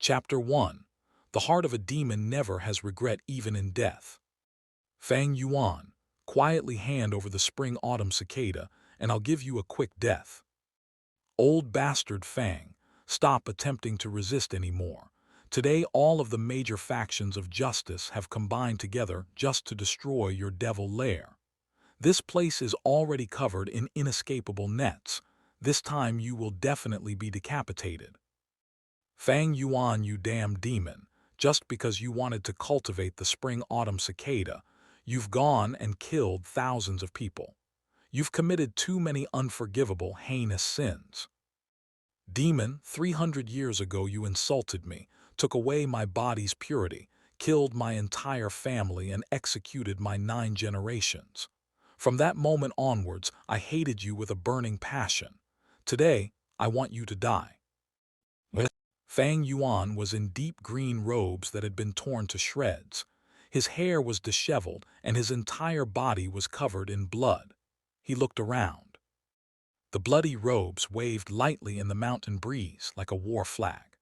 Chapter 1. The heart of a demon never has regret even in death. Fang Yuan, quietly hand over the spring-autumn cicada, and I'll give you a quick death. Old bastard Fang, stop attempting to resist anymore. Today all of the major factions of justice have combined together just to destroy your devil lair. This place is already covered in inescapable nets. This time you will definitely be decapitated. Fang Yuan, you damn demon, just because you wanted to cultivate the spring-autumn cicada, you've gone and killed thousands of people. You've committed too many unforgivable, heinous sins. Demon, 300 years ago you insulted me, took away my body's purity, killed my entire family and executed my 9 generations. From that moment onwards, I hated you with a burning passion. Today, I want you to die. Fang Yuan was in deep green robes that had been torn to shreds. His hair was disheveled and his entire body was covered in blood. He looked around. The bloody robes waved lightly in the mountain breeze like a war flag.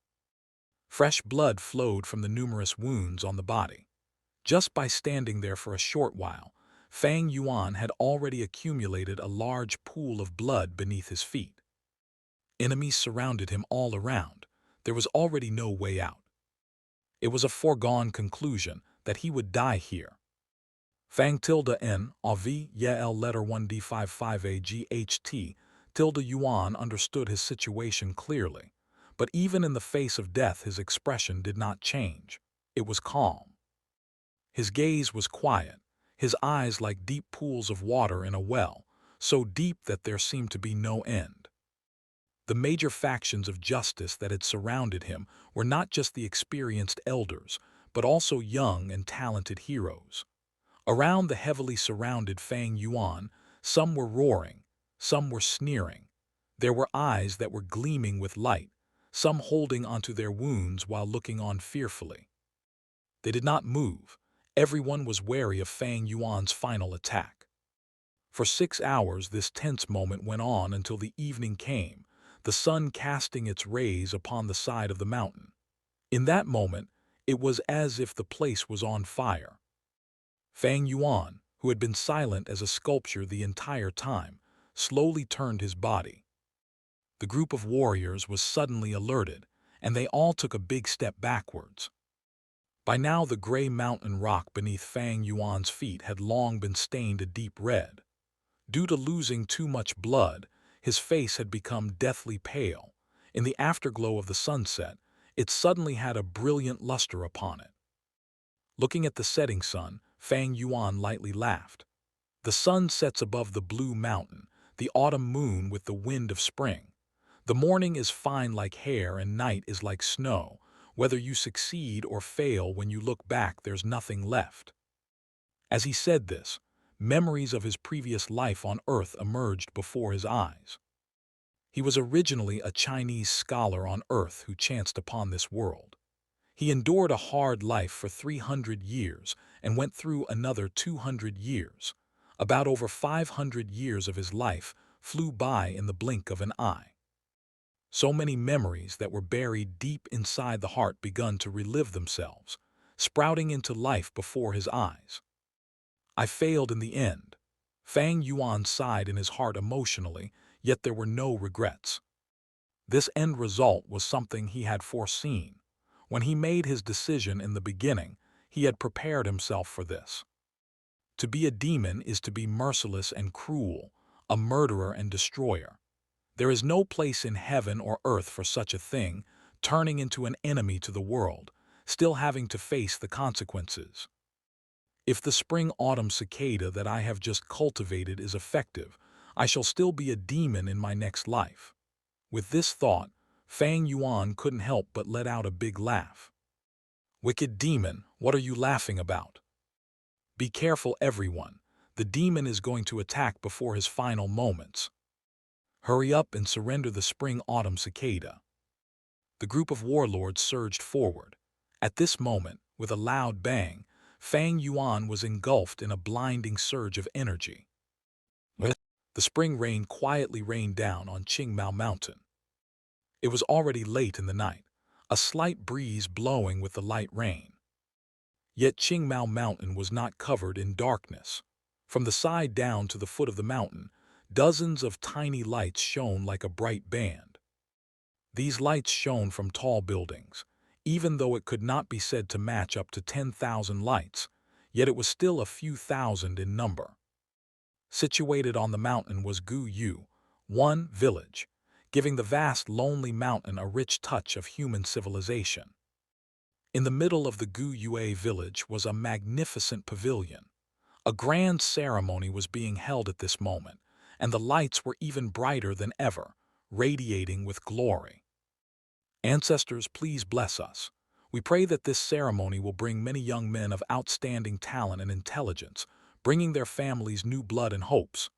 Fresh blood flowed from the numerous wounds on the body. Just by standing there for a short while, Fang Yuan had already accumulated a large pool of blood beneath his feet. Enemies surrounded him all around. There was already no way out. It was a foregone conclusion that he would die here. Fang tilde N, AV, Yel letter 1D55AGHT, tilde Yuan understood his situation clearly, but even in the face of death his expression did not change. It was calm. His gaze was quiet, his eyes like deep pools of water in a well, so deep that there seemed to be no end. The major factions of justice that had surrounded him were not just the experienced elders, but also young and talented heroes. Around the heavily surrounded Fang Yuan, some were roaring, some were sneering. There were eyes that were gleaming with light, some holding onto their wounds while looking on fearfully. They did not move. Everyone was wary of Fang Yuan's final attack. For 6 hours this tense moment went on until the evening came, the sun casting its rays upon the side of the mountain. In that moment, it was as if the place was on fire. Fang Yuan, who had been silent as a sculpture the entire time, slowly turned his body. The group of warriors was suddenly alerted, and they all took a big step backwards. By now the gray mountain rock beneath Fang Yuan's feet had long been stained a deep red. Due to losing too much blood, his face had become deathly pale. In the afterglow of the sunset, it suddenly had a brilliant luster upon it. Looking at the setting sun, Fang Yuan lightly laughed. The sun sets above the blue mountain, the autumn moon with the wind of spring. The morning is fine like hair and night is like snow. Whether you succeed or fail, when you look back, there's nothing left. As he said this, memories of his previous life on Earth emerged before his eyes. He was originally a Chinese scholar on Earth who chanced upon this world. He endured a hard life for 300 years and went through another 200 years. About over 500 years of his life flew by in the blink of an eye. So many memories that were buried deep inside the heart begun to relive themselves, sprouting into life before his eyes. I failed in the end. Fang Yuan sighed in his heart emotionally, yet there were no regrets. This end result was something he had foreseen. When he made his decision in the beginning, he had prepared himself for this. To be a demon is to be merciless and cruel, a murderer and destroyer. There is no place in heaven or earth for such a thing, turning into an enemy to the world, still having to face the consequences. If the spring-autumn cicada that I have just cultivated is effective, I shall still be a demon in my next life. With this thought, Fang Yuan couldn't help but let out a big laugh. Wicked demon, what are you laughing about? Be careful, everyone. The demon is going to attack before his final moments. Hurry up and surrender the spring-autumn cicada. The group of warlords surged forward. At this moment, with a loud bang, Fang Yuan was engulfed in a blinding surge of energy. The spring rain quietly rained down on Qingmao Mountain. It was already late in the night. a slight breeze blowing with the light rain. Yet Qingmao Mountain was not covered in darkness. From the side down to the foot of the mountain, dozens of tiny lights shone like a bright band. These lights shone from tall buildings, even though it could not be said to match up to 10,000 lights, yet it was still a few thousand in number. Situated on the mountain was Gu Yu, one village, giving the vast lonely mountain a rich touch of human civilization. In the middle of the Gu Yue village was a magnificent pavilion. A grand ceremony was being held at this moment, and the lights were even brighter than ever, radiating with glory. Ancestors, please bless us. We pray that this ceremony will bring many young men of outstanding talent and intelligence, bringing their families new blood and hopes.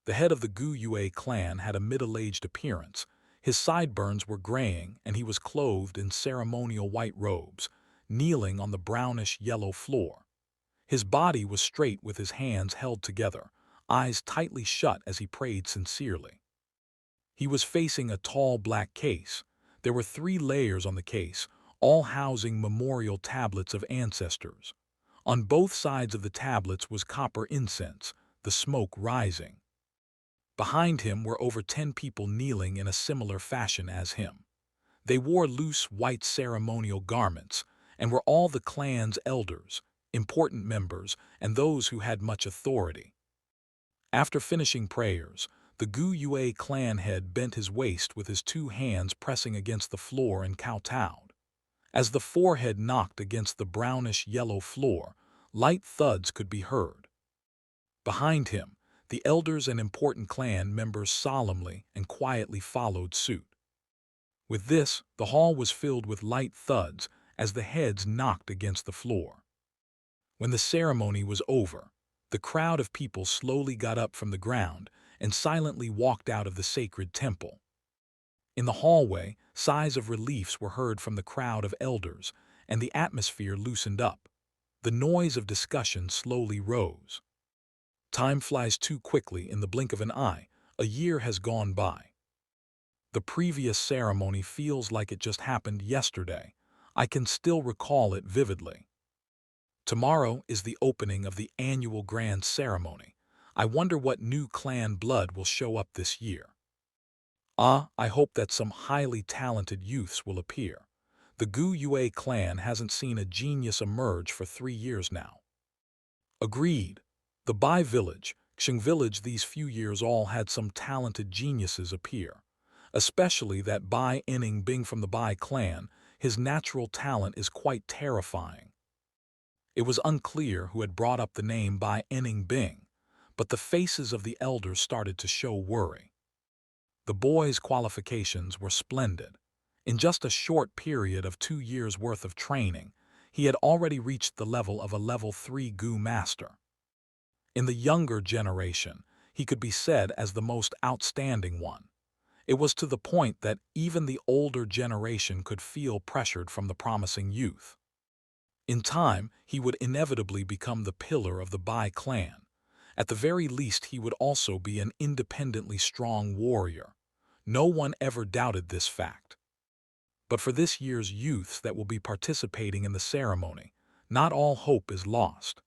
The head of the Gu Yue clan had a middle-aged appearance. His sideburns were graying, and he was clothed in ceremonial white robes, kneeling on the brownish-yellow floor. His body was straight with his hands held together, eyes tightly shut as he prayed sincerely. He was facing a tall black case. There were 3 layers on the case, all housing memorial tablets of ancestors. On both sides of the tablets was copper incense, the smoke rising. Behind him were over 10 people kneeling in a similar fashion as him. They wore loose white ceremonial garments and were all the clan's elders, important members, and those who had much authority. After finishing prayers, the Gu Yue clan head bent his waist with his 2 hands pressing against the floor and kowtowed. As the forehead knocked against the brownish-yellow floor, light thuds could be heard. Behind him, the elders and important clan members solemnly and quietly followed suit. With this, the hall was filled with light thuds as the heads knocked against the floor. When the ceremony was over, the crowd of people slowly got up from the ground and silently walked out of the sacred temple. In the hallway, sighs of relief were heard from the crowd of elders, and the atmosphere loosened up. The noise of discussion slowly rose. Time flies too quickly in the blink of an eye. A year has gone by. The previous ceremony feels like it just happened yesterday. I can still recall it vividly. Tomorrow is the opening of the annual grand ceremony. I wonder what new clan blood will show up this year. I hope that some highly talented youths will appear. The Gu Yue clan hasn't seen a genius emerge for 3 years now. Agreed. The Bai village, Xing village, these few years all had some talented geniuses appear. Especially that Bai Inning Bing from the Bai clan. His natural talent is quite terrifying. It was unclear who had brought up the name Bai Inning Bing, but the faces of the elders started to show worry. The boy's qualifications were splendid. In just a short period of 2 years' worth of training, he had already reached the level of a level 3 Gu master. In the younger generation, he could be said as the most outstanding one. It was to the point that even the older generation could feel pressured from the promising youth. In time, he would inevitably become the pillar of the Bai clan. At the very least, he would also be an independently strong warrior. No one ever doubted this fact. But for this year's youths that will be participating in the ceremony, not all hope is lost.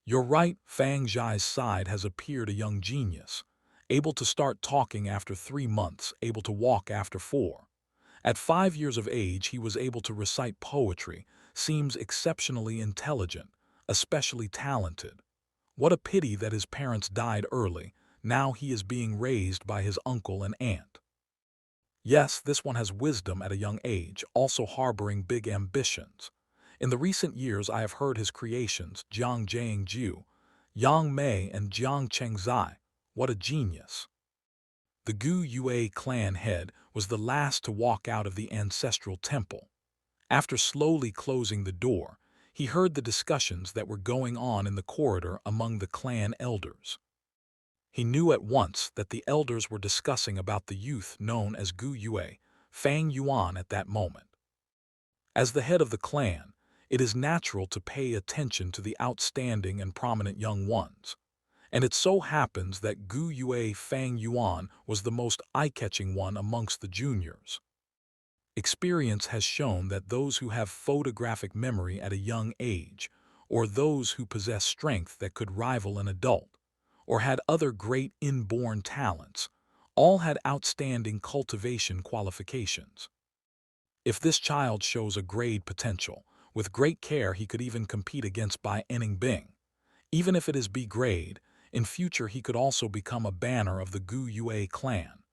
You're right, Fang Zhai's side has appeared a young genius, able to start talking after 3 months, able to walk after 4. At 5 years of age, he was able to recite poetry, seems exceptionally intelligent, especially talented. What a pity that his parents died early. Now he is being raised by his uncle and aunt. Yes, this one has wisdom at a young age, also harboring big ambitions. In the recent years, I have heard his creations, Jiang Jiangjiu, Yang Mei, and Jiang Chengzai. What a genius! The Gu Yue clan head was the last to walk out of the ancestral temple. After slowly closing the door, he heard the discussions that were going on in the corridor among the clan elders. He knew at once that the elders were discussing about the youth known as Gu Yue, Fang Yuan at that moment. As the head of the clan, it is natural to pay attention to the outstanding and prominent young ones. And it so happens that Gu Yue Fang Yuan was the most eye-catching one amongst the juniors. Experience has shown that those who have photographic memory at a young age, or those who possess strength that could rival an adult, or had other great inborn talents, all had outstanding cultivation qualifications. If this child shows a grade potential, with great care he could even compete against Bai Bing. Even if it is B grade, in future he could also become a banner of the Gu Yue clan.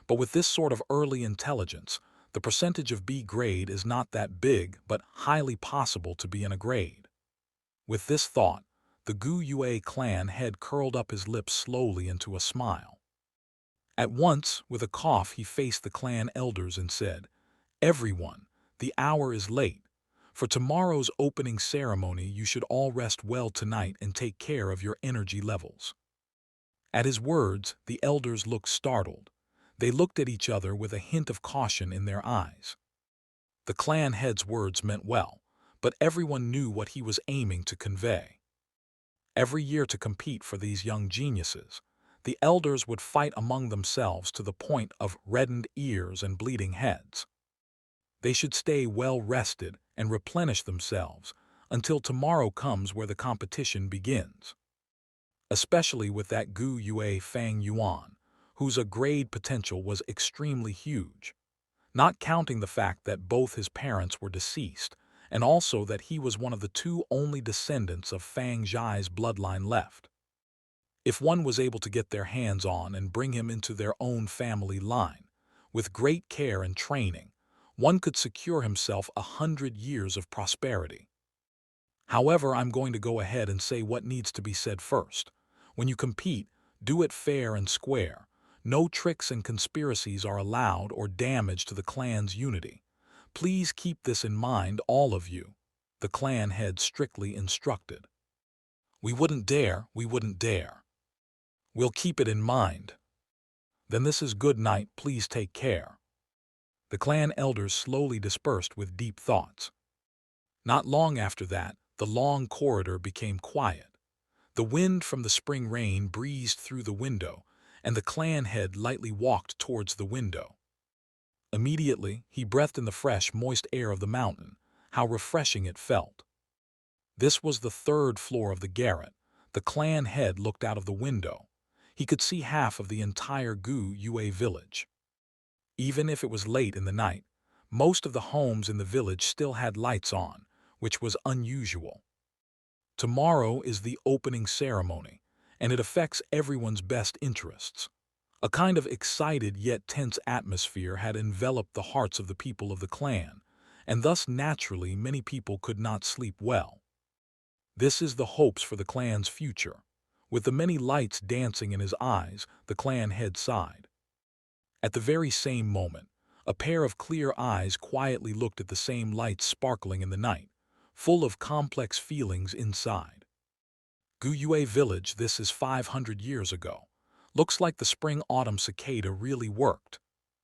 But with this sort of early intelligence, the percentage of B grade is not that big but highly possible to be in a grade. With this thought, the Gu Yue clan head curled up his lips slowly into a smile. At once, with a cough, he faced the clan elders and said, "Everyone, the hour is late. For tomorrow's opening ceremony, you should all rest well tonight and take care of your energy levels." At his words, the elders looked startled. They looked at each other with a hint of caution in their eyes. The clan head's words meant well, but everyone knew what he was aiming to convey. Every year to compete for these young geniuses, the elders would fight among themselves to the point of reddened ears and bleeding heads. They should stay well rested and replenish themselves until tomorrow comes where the competition begins. Especially with that Gu Yue Fang Yuan, whose grade potential was extremely huge, not counting the fact that both his parents were deceased and also that he was one of the two only descendants of Fang Zhai's bloodline left. If one was able to get their hands on and bring him into their own family line, with great care and training, one could secure himself 100 years of prosperity. However, I'm going to go ahead and say what needs to be said first. When you compete, do it fair and square. No tricks and conspiracies are allowed or damage to the clan's unity. Please keep this in mind, all of you, the clan head strictly instructed. We wouldn't dare, we wouldn't dare. We'll keep it in mind. Then this is good night, please take care. The clan elders slowly dispersed with deep thoughts. Not long after that, the long corridor became quiet. The wind from the spring rain breezed through the window, and the clan head lightly walked towards the window. Immediately, he breathed in the fresh, moist air of the mountain. How refreshing it felt. This was the third floor of the garret. The clan head looked out of the window. He could see half of the entire Gu Yue village. Even if it was late in the night, most of the homes in the village still had lights on, which was unusual. Tomorrow is the opening ceremony, and it affects everyone's best interests. A kind of excited yet tense atmosphere had enveloped the hearts of the people of the clan, and thus naturally many people could not sleep well. This is the hopes for the clan's future. With the many lights dancing in his eyes, the clan head sighed. At the very same moment, a pair of clear eyes quietly looked at the same lights sparkling in the night, full of complex feelings inside. Gu Yue village, this is 500 years ago. Looks like the spring-autumn cicada really worked.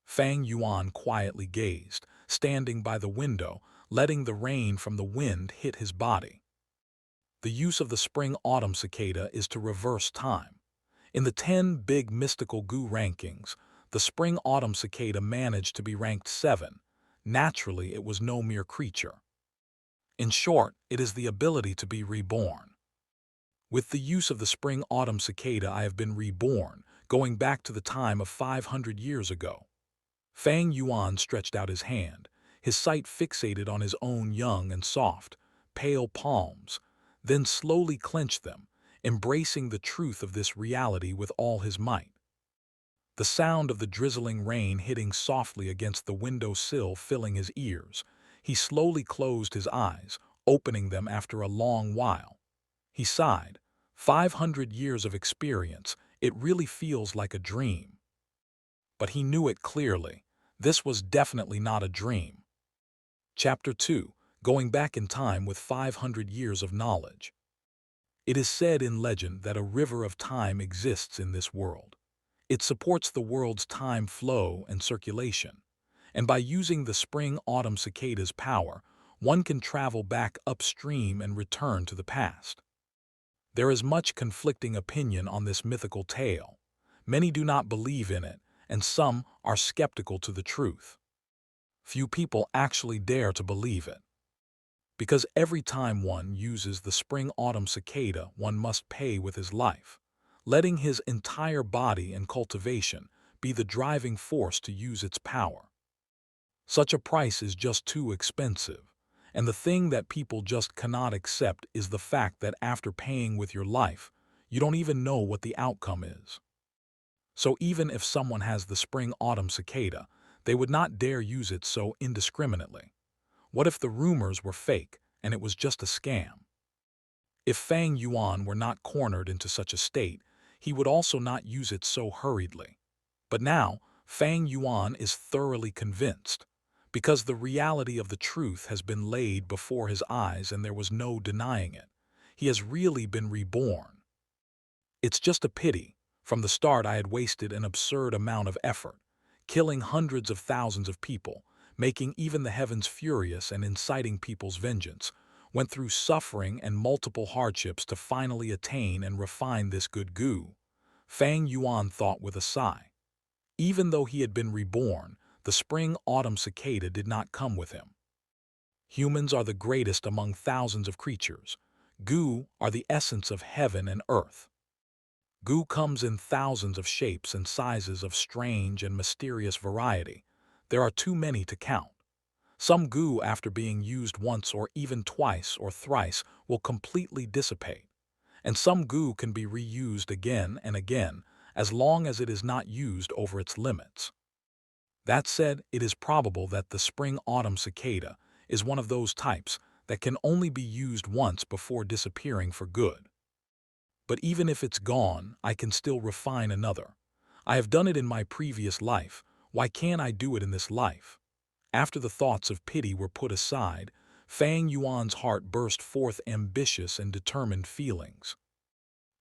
Fang Yuan quietly gazed, standing by the window, letting the rain from the wind hit his body. The use of the spring-autumn cicada is to reverse time. In the 10 big mystical Gu rankings, the spring-autumn cicada managed to be ranked 7. Naturally, it was no mere creature. In short, it is the ability to be reborn. With the use of the spring-autumn cicada, I have been reborn, going back to the time of 500 years ago. Fang Yuan stretched out his hand, his sight fixated on his own young and soft, pale palms, then slowly clenched them, embracing the truth of this reality with all his might. The sound of the drizzling rain hitting softly against the window sill filling his ears, he slowly closed his eyes, opening them after a long while. He sighed. 500 years of experience, it really feels like a dream. But he knew it clearly. This was definitely not a dream. Chapter 2. Going back in time with 500 years of knowledge. It is said in legend that a river of time exists in this world. It supports the world's time flow and circulation. And by using the spring-autumn cicada's power, one can travel back upstream and return to the past. There is much conflicting opinion on this mythical tale. Many do not believe in it, and some are skeptical to the truth. Few people actually dare to believe it. Because every time one uses the spring-autumn cicada, one must pay with his life, letting his entire body and cultivation be the driving force to use its power. Such a price is just too expensive, and the thing that people just cannot accept is the fact that after paying with your life, you don't even know what the outcome is. So even if someone has the spring-autumn cicada, they would not dare use it so indiscriminately. What if the rumors were fake and it was just a scam? If Fang Yuan were not cornered into such a state, he would also not use it so hurriedly. But now, Fang Yuan is thoroughly convinced, because the reality of the truth has been laid before his eyes and there was no denying it. He has really been reborn. It's just a pity. From the start I had wasted an absurd amount of effort, killing hundreds of thousands of people, making even the heavens furious and inciting people's vengeance, went through suffering and multiple hardships to finally attain and refine this good goo. Fang Yuan thought with a sigh. Even though he had been reborn, the spring-autumn cicada did not come with him. Humans are the greatest among thousands of creatures. Goo are the essence of heaven and earth. Goo comes in thousands of shapes and sizes of strange and mysterious variety. There are too many to count. Some goo, after being used once or even twice or thrice, will completely dissipate. And some goo can be reused again and again, as long as it is not used over its limits. That said, it is probable that the spring-autumn cicada is one of those types that can only be used once before disappearing for good. But even if it's gone, I can still refine another. I have done it in my previous life. Why can't I do it in this life? After the thoughts of pity were put aside, Fang Yuan's heart burst forth ambitious and determined feelings.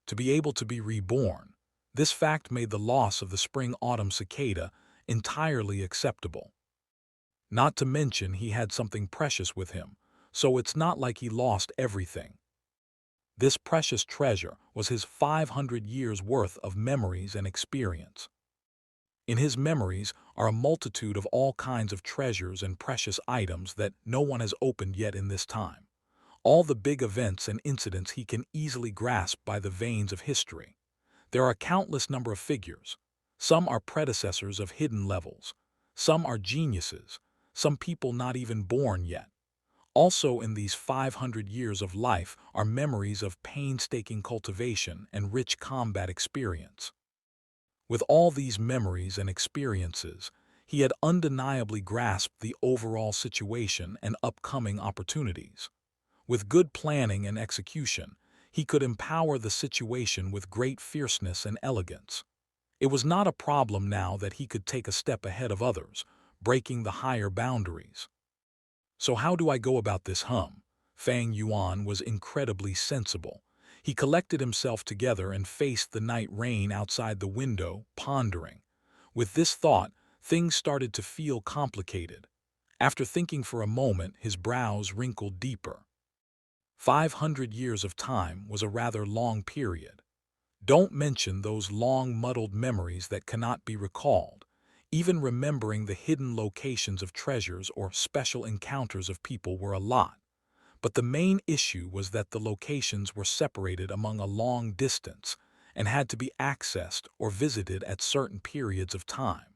To be able to be reborn, this fact made the loss of the spring-autumn cicada entirely acceptable. Not to mention he had something precious with him, so it's not like he lost everything. This precious treasure was his 500 years' worth of memories and experience. In his memories are a multitude of all kinds of treasures and precious items that no one has opened yet in this time. All the big events and incidents he can easily grasp by the veins of history. There are a countless number of figures. Some are predecessors of hidden levels. Some are geniuses. Some people not even born yet. Also in these 500 years of life are memories of painstaking cultivation and rich combat experience. With all these memories and experiences, he had undeniably grasped the overall situation and upcoming opportunities. With good planning and execution, he could empower the situation with great fierceness and elegance. It was not a problem now that he could take a step ahead of others, breaking the higher boundaries. So how do I go about this? Fang Yuan was incredibly sensible. He collected himself together and faced the night rain outside the window, pondering. With this thought, things started to feel complicated. After thinking for a moment, his brows wrinkled deeper. 500 years of time was a rather long period. Don't mention those long, muddled memories that cannot be recalled. Even remembering the hidden locations of treasures or special encounters of people were a lot. But the main issue was that the locations were separated among a long distance and had to be accessed or visited at certain periods of time.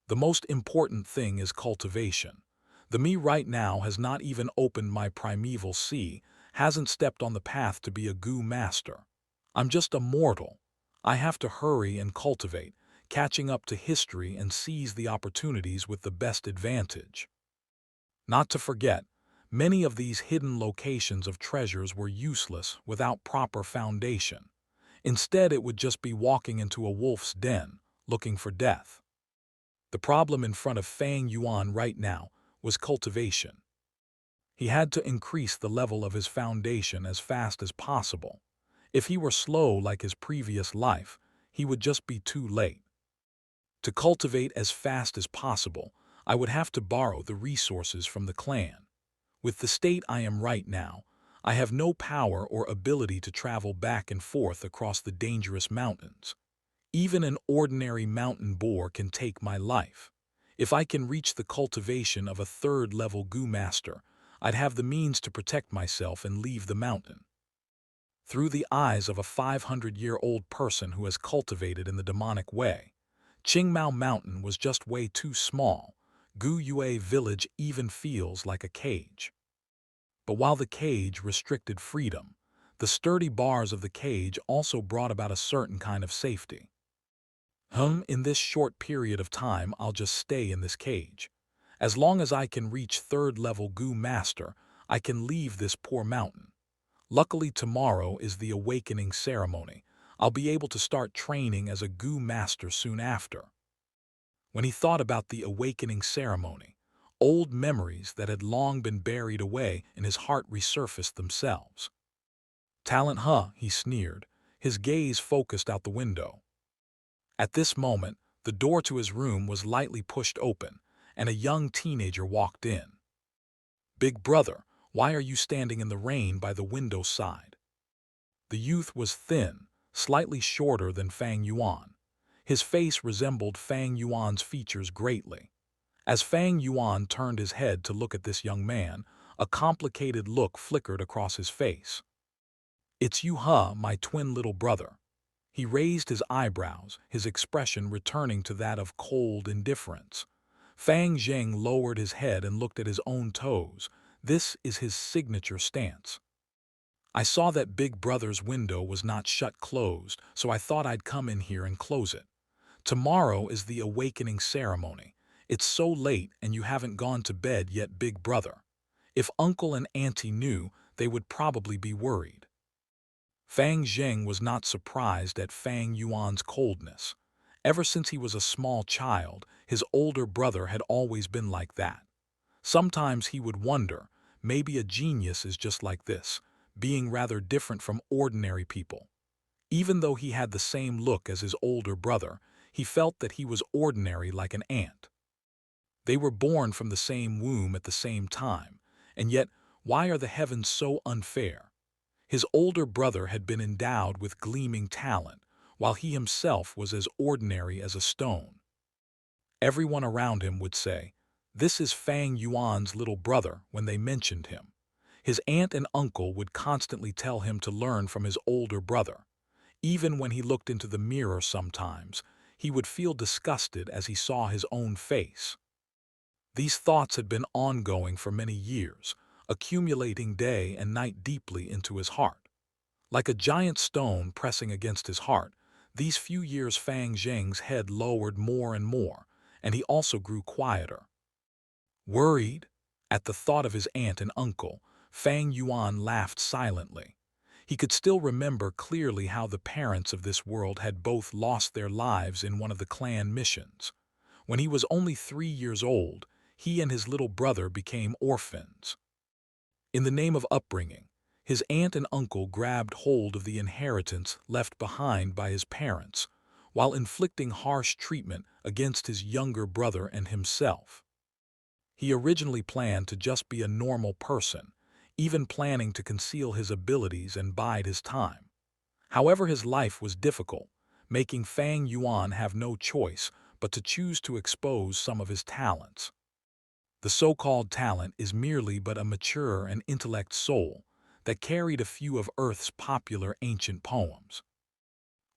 The most important thing is cultivation. The me right now has not even opened my primeval sea, hasn't stepped on the path to be a goo master. I'm just a mortal. I have to hurry and cultivate, catching up to history and seize the opportunities with the best advantage. Not to forget, many of these hidden locations of treasures were useless without proper foundation. Instead, it would just be walking into a wolf's den, looking for death. The problem in front of Fang Yuan right now was cultivation. He had to increase the level of his foundation as fast as possible. If he were slow like his previous life, he would just be too late. To cultivate as fast as possible, I would have to borrow the resources from the clan. With the state I am right now, I have no power or ability to travel back and forth across the dangerous mountains. Even an ordinary mountain boar can take my life. If I can reach the cultivation of a third-level Gu master, I'd have the means to protect myself and leave the mountain. Through the eyes of a 500-year-old person who has cultivated in the demonic way, Qingmao Mountain was just way too small. Gu Yue village even feels like a cage. But while the cage restricted freedom, the sturdy bars of the cage also brought about a certain kind of safety. In this short period of time, I'll just stay in this cage. As long as I can reach third-level Gu Master, I can leave this poor mountain. Luckily, tomorrow is the awakening ceremony. I'll be able to start training as a Gu Master soon after. When he thought about the awakening ceremony, old memories that had long been buried away in his heart resurfaced themselves. Talent, huh? He sneered, his gaze focused out the window. At this moment, the door to his room was lightly pushed open, and a young teenager walked in. "Big brother, why are you standing in the rain by the window side?" The youth was thin, slightly shorter than Fang Yuan. His face resembled Fang Yuan's features greatly. As Fang Yuan turned his head to look at this young man, a complicated look flickered across his face. "It's you, huh, my twin little brother?" He raised his eyebrows, his expression returning to that of cold indifference. Fang Zheng lowered his head and looked at his own toes. This is his signature stance. "I saw that big brother's window was not shut closed, so I thought I'd come in here and close it. Tomorrow is the awakening ceremony. It's so late and you haven't gone to bed yet, big brother. If uncle and auntie knew, they would probably be worried." Fang Zheng was not surprised at Fang Yuan's coldness. Ever since he was a small child, his older brother had always been like that. Sometimes he would wonder, maybe a genius is just like this, being rather different from ordinary people. Even though he had the same look as his older brother, he felt that he was ordinary like an ant. They were born from the same womb at the same time, and yet why are the heavens so unfair? His older brother had been endowed with gleaming talent, while he himself was as ordinary as a stone. Everyone around him would say, "This is Fang Yuan's little brother," when they mentioned him. His aunt and uncle would constantly tell him to learn from his older brother. Even when he looked into the mirror sometimes, he would feel disgusted as he saw his own face. These thoughts had been ongoing for many years, accumulating day and night deeply into his heart. Like a giant stone pressing against his heart, these few years Fang Zheng's head lowered more and more, and he also grew quieter. Worried at the thought of his aunt and uncle, Fang Yuan laughed silently. He could still remember clearly how the parents of this world had both lost their lives in one of the clan missions. When he was only 3 years old, he and his little brother became orphans. In the name of upbringing, his aunt and uncle grabbed hold of the inheritance left behind by his parents, while inflicting harsh treatment against his younger brother and himself. He originally planned to just be a normal person, even planning to conceal his abilities and bide his time. However, his life was difficult, making Fang Yuan have no choice but to choose to expose some of his talents. The so-called talent is merely but a mature and intellect soul that carried a few of Earth's popular ancient poems.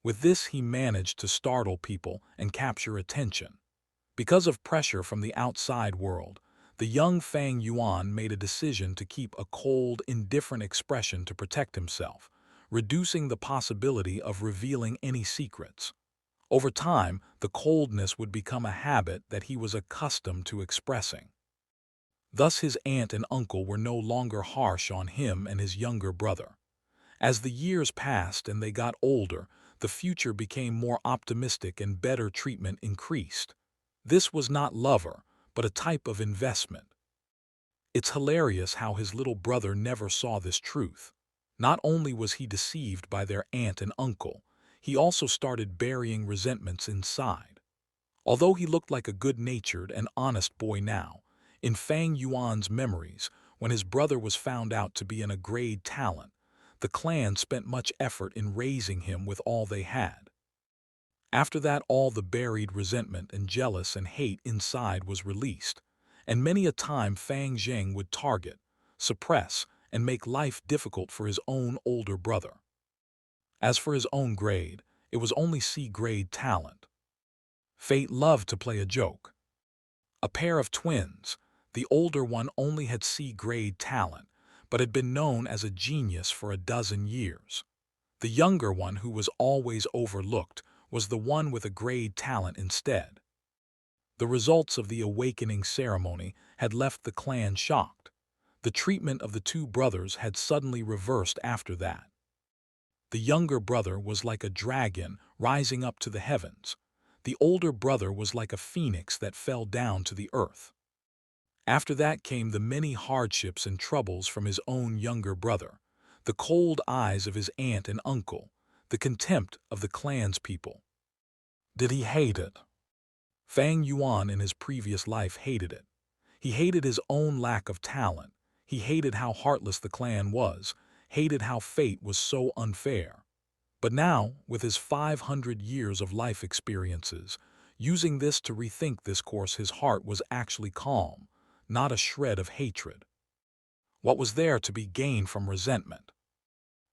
With this, he managed to startle people and capture attention. Because of pressure from the outside world, the young Fang Yuan made a decision to keep a cold, indifferent expression to protect himself, reducing the possibility of revealing any secrets. Over time, the coldness would become a habit that he was accustomed to expressing. Thus his aunt and uncle were no longer harsh on him and his younger brother. As the years passed and they got older, the future became more optimistic and better treatment increased. This was not lover, but a type of investment. It's hilarious how his little brother never saw this truth. Not only was he deceived by their aunt and uncle, he also started burying resentments inside. Although he looked like a good-natured and honest boy now, in Fang Yuan's memories, when his brother was found out to be an A-grade talent, the clan spent much effort in raising him with all they had. After that, all the buried resentment and jealous and hate inside was released, and many a time Fang Zheng would target, suppress, and make life difficult for his own older brother. As for his own grade, it was only C-grade talent. Fate loved to play a joke. A pair of twins, the older one only had C-grade talent, but had been known as a genius for a dozen years. The younger one, who was always overlooked, was the one with a grade talent instead. The results of the awakening ceremony had left the clan shocked. The treatment of the two brothers had suddenly reversed after that. The younger brother was like a dragon rising up to the heavens. The older brother was like a phoenix that fell down to the earth. After that came the many hardships and troubles from his own younger brother, the cold eyes of his aunt and uncle, the contempt of the clan's people. Did he hate it? Fang Yuan in his previous life hated it. He hated his own lack of talent. He hated how heartless the clan was, hated how fate was so unfair. But now, with his 500 years of life experiences, using this to rethink this course, his heart was actually calm, not a shred of hatred. What was there to be gained from resentment?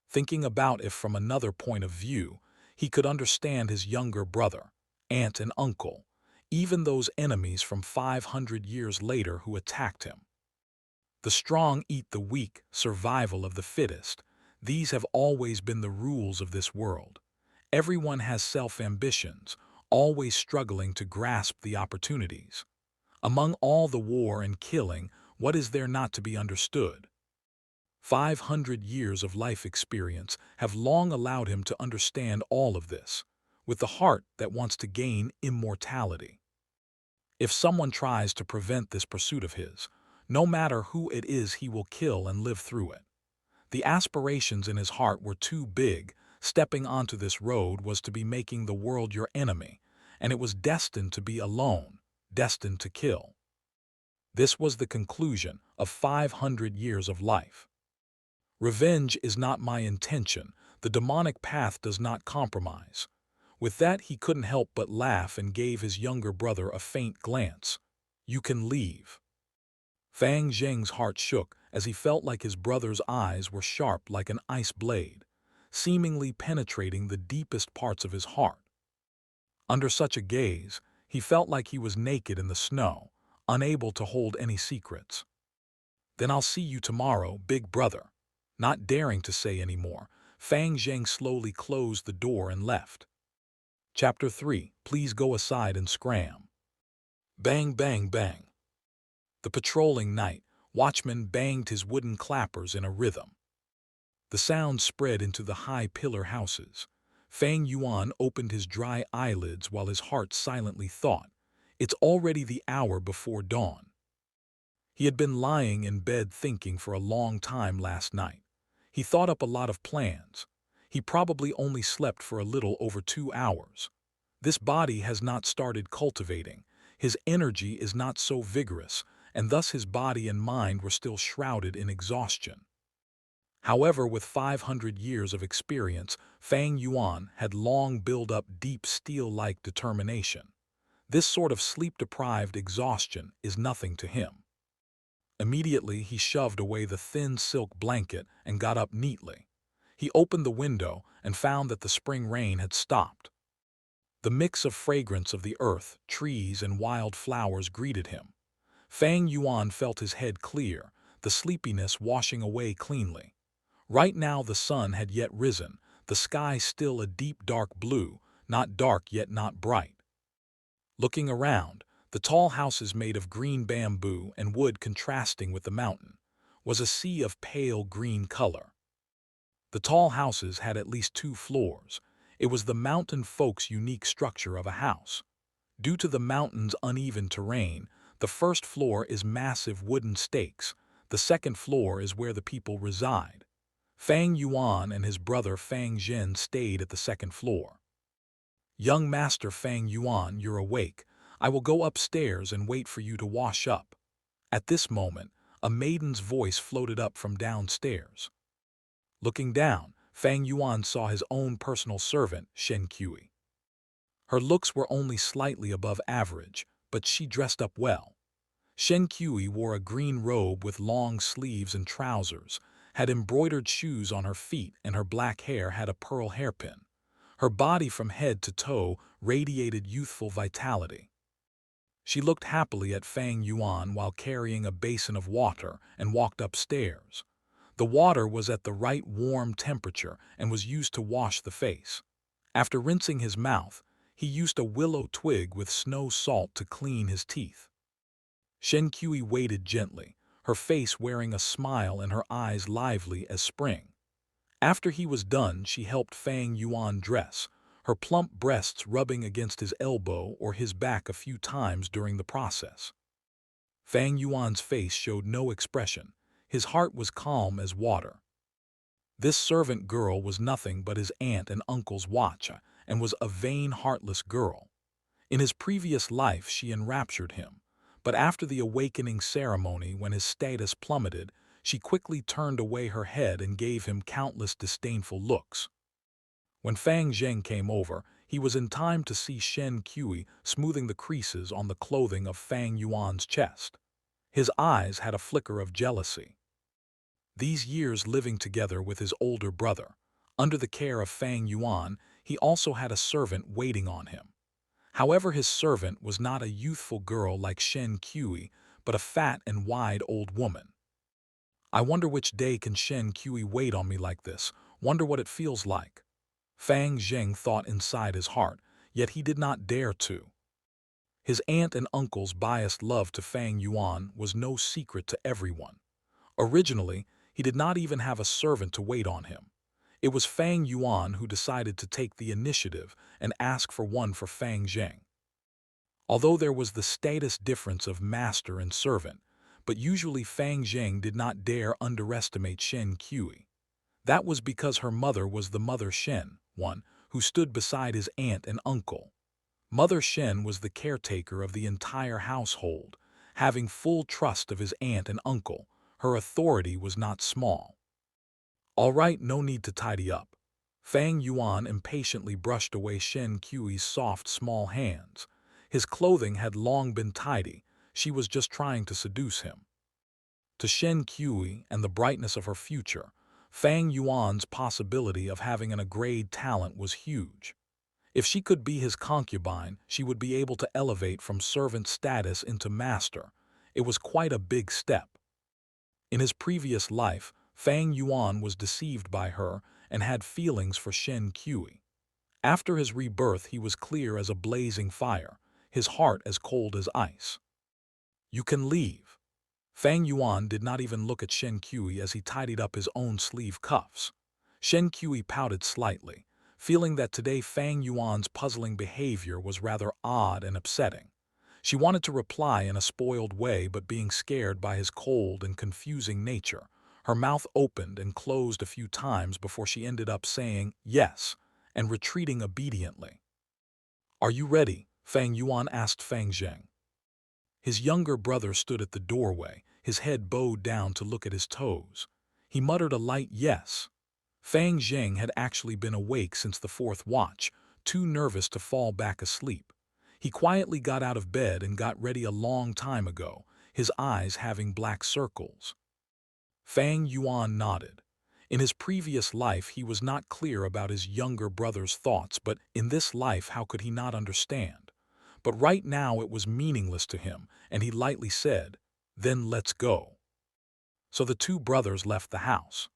Thinking about it from another point of view, he could understand his younger brother, aunt and uncle, even those enemies from 500 years later who attacked him. The strong eat the weak, survival of the fittest. These have always been the rules of this world. Everyone has self-ambitions, always struggling to grasp the opportunities. Among all the war and killing, what is there not to be understood? 500 years of life experience have long allowed him to understand all of this, with the heart that wants to gain immortality. If someone tries to prevent this pursuit of his, no matter who it is, he will kill and live through it. The aspirations in his heart were too big. Stepping onto this road was to be making the world your enemy, and it was destined to be alone, destined to kill. This was the conclusion of 500 years of life. Revenge is not my intention. The demonic path does not compromise. With that, he couldn't help but laugh and gave his younger brother a faint glance. You can leave. Fang Zheng's heart shook as he felt like his brother's eyes were sharp like an ice blade, seemingly penetrating the deepest parts of his heart. Under such a gaze, he felt like he was naked in the snow, unable to hold any secrets. Then I'll see you tomorrow, big brother. Not daring to say any more, Fang Zheng slowly closed the door and left. Chapter 3. Please go aside and scram. Bang, bang, bang. The patrolling night watchman banged his wooden clappers in a rhythm. The sound spread into the high pillar houses. Fang Yuan opened his dry eyelids while his heart silently thought, it's already the hour before dawn. He had been lying in bed thinking for a long time last night. He thought up a lot of plans. He probably only slept for a little over 2 hours. This body has not started cultivating. His energy is not so vigorous, and thus his body and mind were still shrouded in exhaustion. However, with 500 years of experience, Fang Yuan had long built up deep steel-like determination. This sort of sleep-deprived exhaustion is nothing to him. Immediately, he shoved away the thin silk blanket and got up neatly. He opened the window and found that the spring rain had stopped. The mix of fragrance of the earth, trees, and wild flowers greeted him. Fang Yuan felt his head clear, the sleepiness washing away cleanly. Right now the sun had yet risen, the sky still a deep dark blue, not dark yet not bright. Looking around, the tall houses made of green bamboo and wood contrasting with the mountain, was a sea of pale green color. The tall houses had at least 2 floors. It was the mountain folk's unique structure of a house. Due to the mountain's uneven terrain, the first floor is massive wooden stakes. The second floor is where the people reside. Fang Yuan and his brother Fang Zhen stayed at the second floor. Young Master Fang Yuan, you're awake. I will go upstairs and wait for you to wash up. At this moment, a maiden's voice floated up from downstairs. Looking down, Fang Yuan saw his own personal servant, Shen Kui. Her looks were only slightly above average, but she dressed up well. Shen Kui wore a green robe with long sleeves and trousers, had embroidered shoes on her feet, and her black hair had a pearl hairpin. Her body from head to toe radiated youthful vitality. She looked happily at Fang Yuan while carrying a basin of water and walked upstairs. The water was at the right warm temperature and was used to wash the face. After rinsing his mouth, he used a willow twig with snow salt to clean his teeth. Shen Kui waited gently, her face wearing a smile and her eyes lively as spring. After he was done, she helped Fang Yuan dress, her plump breasts rubbing against his elbow or his back a few times during the process. Fang Yuan's face showed no expression. His heart was calm as water. This servant girl was nothing but his aunt and uncle's watch, and was a vain, heartless girl. In his previous life she enraptured him, but after the awakening ceremony when his status plummeted, she quickly turned away her head and gave him countless disdainful looks. When Fang Zheng came over, he was in time to see Shen Kui smoothing the creases on the clothing of Fang Yuan's chest. His eyes had a flicker of jealousy. These years living together with his older brother, under the care of Fang Yuan, he also had a servant waiting on him. However, his servant was not a youthful girl like Shen Kui, but a fat and wide old woman. I wonder which day can Shen Kui wait on me like this, wonder what it feels like. Fang Zheng thought inside his heart, yet he did not dare to. His aunt and uncle's biased love to Fang Yuan was no secret to everyone. Originally, he did not even have a servant to wait on him. It was Fang Yuan who decided to take the initiative and ask for one for Fang Zheng. Although there was the status difference of master and servant, but usually Fang Zheng did not dare underestimate Shen Kui. That was because her mother was the Mother Shen, one who stood beside his aunt and uncle. Mother Shen was the caretaker of the entire household, having full trust of his aunt and uncle. Her authority was not small. All right, no need to tidy up. Fang Yuan impatiently brushed away Shen Kui's soft, small hands. His clothing had long been tidy. She was just trying to seduce him. To Shen Kui and the brightness of her future, Fang Yuan's possibility of having an upgrade talent was huge. If she could be his concubine, she would be able to elevate from servant status into master. It was quite a big step. In his previous life, Fang Yuan was deceived by her and had feelings for Shen Kui. After his rebirth, he was clear as a blazing fire, his heart as cold as ice. You can leave. Fang Yuan did not even look at Shen Kui as he tidied up his own sleeve cuffs. Shen Kui pouted slightly, feeling that today Fang Yuan's puzzling behavior was rather odd and upsetting. She wanted to reply in a spoiled way, but being scared by his cold and confusing nature, her mouth opened and closed a few times before she ended up saying yes and retreating obediently. Are you ready? Fang Yuan asked Fang Zheng. His younger brother stood at the doorway, his head bowed down to look at his toes. He muttered a light yes. Fang Zheng had actually been awake since the fourth watch, too nervous to fall back asleep. He quietly got out of bed and got ready a long time ago, his eyes having black circles. Fang Yuan nodded. In his previous life, he was not clear about his younger brother's thoughts, but in this life, how could he not understand? But right now it was meaningless to him, and he lightly said, "Then let's go." So the two brothers left the house.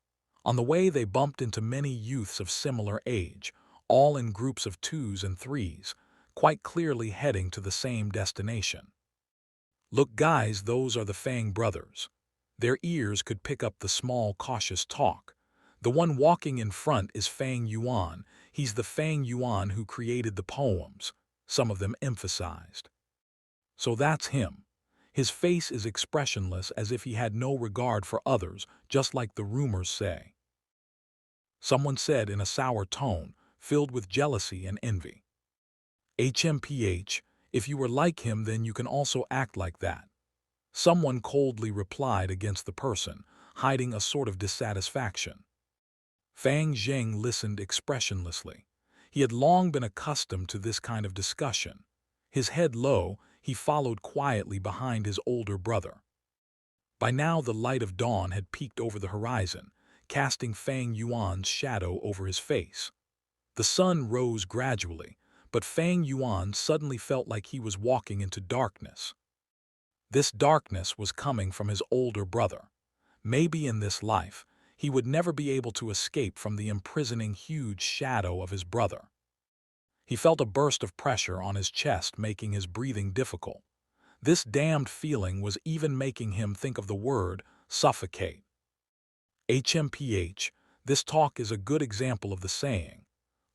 On the way, they bumped into many youths of similar age, all in groups of twos and threes, quite clearly heading to the same destination. Look guys, those are the Fang brothers. Their ears could pick up the small, cautious talk. The one walking in front is Fang Yuan. He's the Fang Yuan who created the poems, some of them emphasized. So that's him. His face is expressionless, as if he had no regard for others, just like the rumors say. Someone said in a sour tone, filled with jealousy and envy. HMPH, if you were like him, then you can also act like that. Someone coldly replied against the person, hiding a sort of dissatisfaction. Fang Zheng listened expressionlessly. He had long been accustomed to this kind of discussion. His head low, he followed quietly behind his older brother. By now the light of dawn had peeked over the horizon, casting Fang Yuan's shadow over his face. The sun rose gradually, but Fang Yuan suddenly felt like he was walking into darkness. This darkness was coming from his older brother. Maybe in this life, he would never be able to escape from the imprisoning huge shadow of his brother. He felt a burst of pressure on his chest, making his breathing difficult. This damned feeling was even making him think of the word suffocate. HMPH, this talk is a good example of the saying.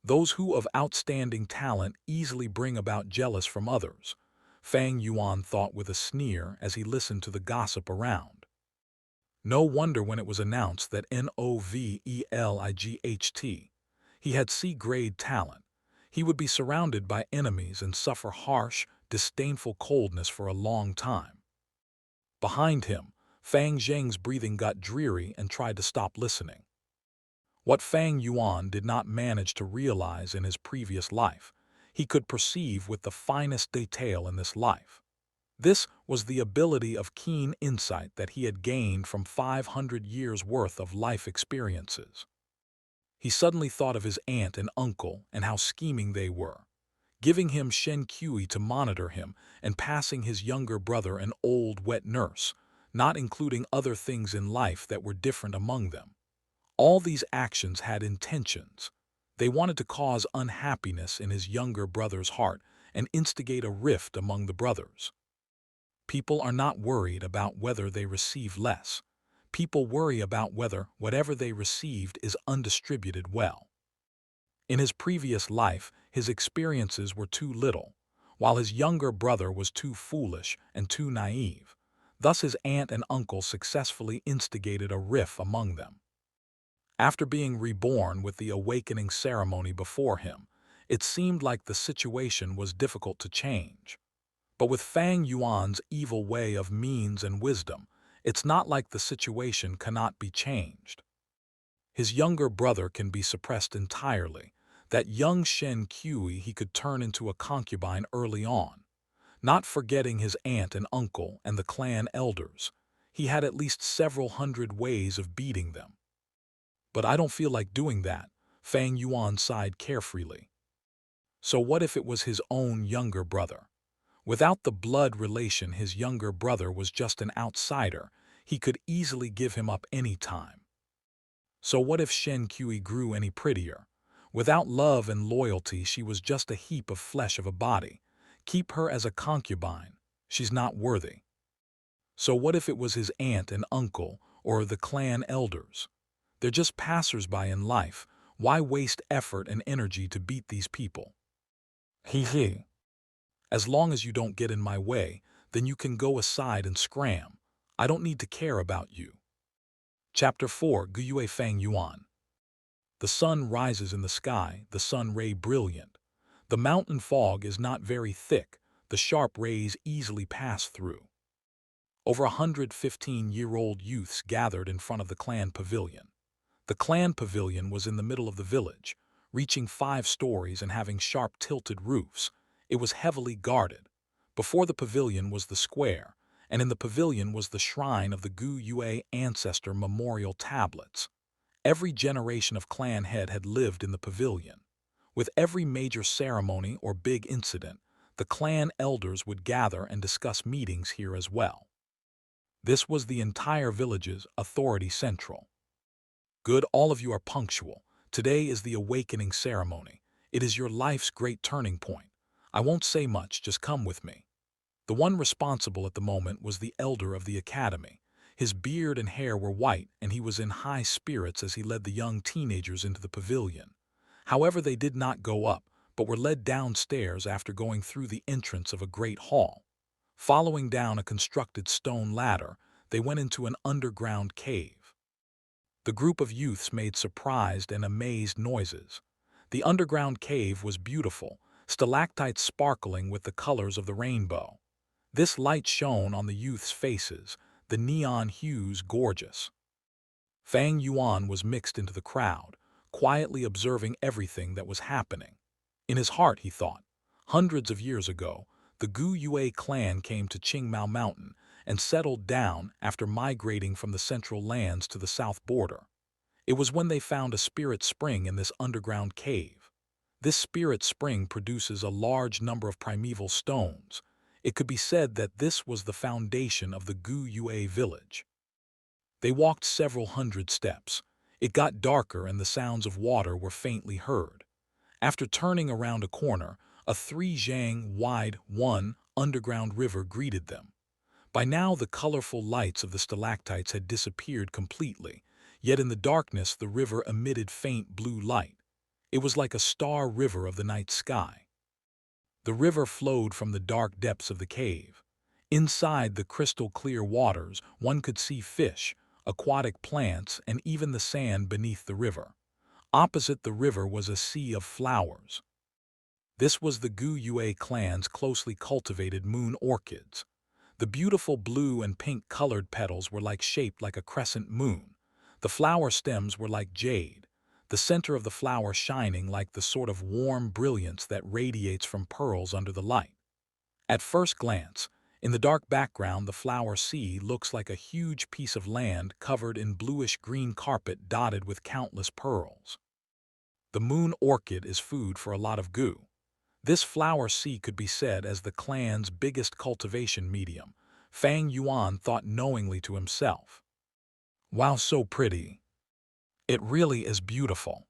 Those who of outstanding talent easily bring about jealous from others, Fang Yuan thought with a sneer as he listened to the gossip around. No wonder when it was announced that Novelight, he had C-grade talent. He would be surrounded by enemies and suffer harsh, disdainful coldness for a long time. Behind him, Fang Zheng's breathing got dreary and tried to stop listening. What Fang Yuan did not manage to realize in his previous life, he could perceive with the finest detail in this life. This was the ability of keen insight that he had gained from 500 years' worth of life experiences. He suddenly thought of his aunt and uncle and how scheming they were, giving him Shen Kui to monitor him and passing his younger brother an old wet nurse, not including other things in life that were different among them. All these actions had intentions. They wanted to cause unhappiness in his younger brother's heart and instigate a rift among the brothers. People are not worried about whether they receive less. People worry about whether whatever they received is undistributed well. In his previous life, his experiences were too little, while his younger brother was too foolish and too naive. Thus his aunt and uncle successfully instigated a rift among them. After being reborn with the awakening ceremony before him, it seemed like the situation was difficult to change. But with Fang Yuan's evil way of means and wisdom, it's not like the situation cannot be changed. His younger brother can be suppressed entirely. That young Shen Kui he could turn into a concubine early on. Not forgetting his aunt and uncle and the clan elders, he had at least several hundred ways of beating them. But I don't feel like doing that, Fang Yuan sighed carefreely. So what if it was his own younger brother? Without the blood relation, his younger brother was just an outsider. He could easily give him up any time. So what if Shen Kui grew any prettier? Without love and loyalty, she was just a heap of flesh of a body. Keep her as a concubine. She's not worthy. So what if it was his aunt and uncle or the clan elders? They're just passers-by in life. Why waste effort and energy to beat these people? He. As long as you don't get in my way, then you can go aside and scram. I don't need to care about you. Chapter 4, Guyue Fang Yuan. The sun rises in the sky, the sun ray brilliant. The mountain fog is not very thick, the sharp rays easily pass through. Over 115-year-old youths gathered in front of the clan pavilion. The clan pavilion was in the middle of the village, reaching 5 stories and having sharp tilted roofs. It was heavily guarded. Before the pavilion was the square, and in the pavilion was the shrine of the Gu Yue ancestor memorial tablets. Every generation of clan head had lived in the pavilion. With every major ceremony or big incident, the clan elders would gather and discuss meetings here as well. This was the entire village's authority central. Good, all of you are punctual. Today is the awakening ceremony. It is your life's great turning point. I won't say much, just come with me. The one responsible at the moment was the elder of the academy. His beard and hair were white, and he was in high spirits as he led the young teenagers into the pavilion. However, they did not go up, but were led downstairs after going through the entrance of a great hall. Following down a constructed stone ladder, they went into an underground cave. The group of youths made surprised and amazed noises. The underground cave was beautiful, stalactites sparkling with the colors of the rainbow. This light shone on the youths' faces, the neon hues gorgeous. Fang Yuan was mixed into the crowd, quietly observing everything that was happening. In his heart, he thought, hundreds of years ago, the Gu Yue clan came to Qingmao Mountain and settled down after migrating from the central lands to the south border. It was when they found a spirit spring in this underground cave. This spirit spring produces a large number of primeval stones. It could be said that this was the foundation of the Gu Yue village. They walked several hundred steps. It got darker and the sounds of water were faintly heard. After turning around a corner, a 3-zhang wide underground river greeted them. By now the colorful lights of the stalactites had disappeared completely, yet in the darkness the river emitted faint blue light. It was like a star river of the night sky. The river flowed from the dark depths of the cave. Inside the crystal-clear waters, one could see fish, aquatic plants, and even the sand beneath the river. Opposite the river was a sea of flowers. This was the Gu Yue clan's closely cultivated moon orchids. The beautiful blue and pink-colored petals were shaped like a crescent moon. The flower stems were like jade, the center of the flower shining like the sort of warm brilliance that radiates from pearls under the light. At first glance, in the dark background, the flower sea looks like a huge piece of land covered in bluish-green carpet dotted with countless pearls. The moon orchid is food for a lot of Gu. This flower sea could be said as the clan's biggest cultivation medium, Fang Yuan thought knowingly to himself. Wow, so pretty. It really is beautiful.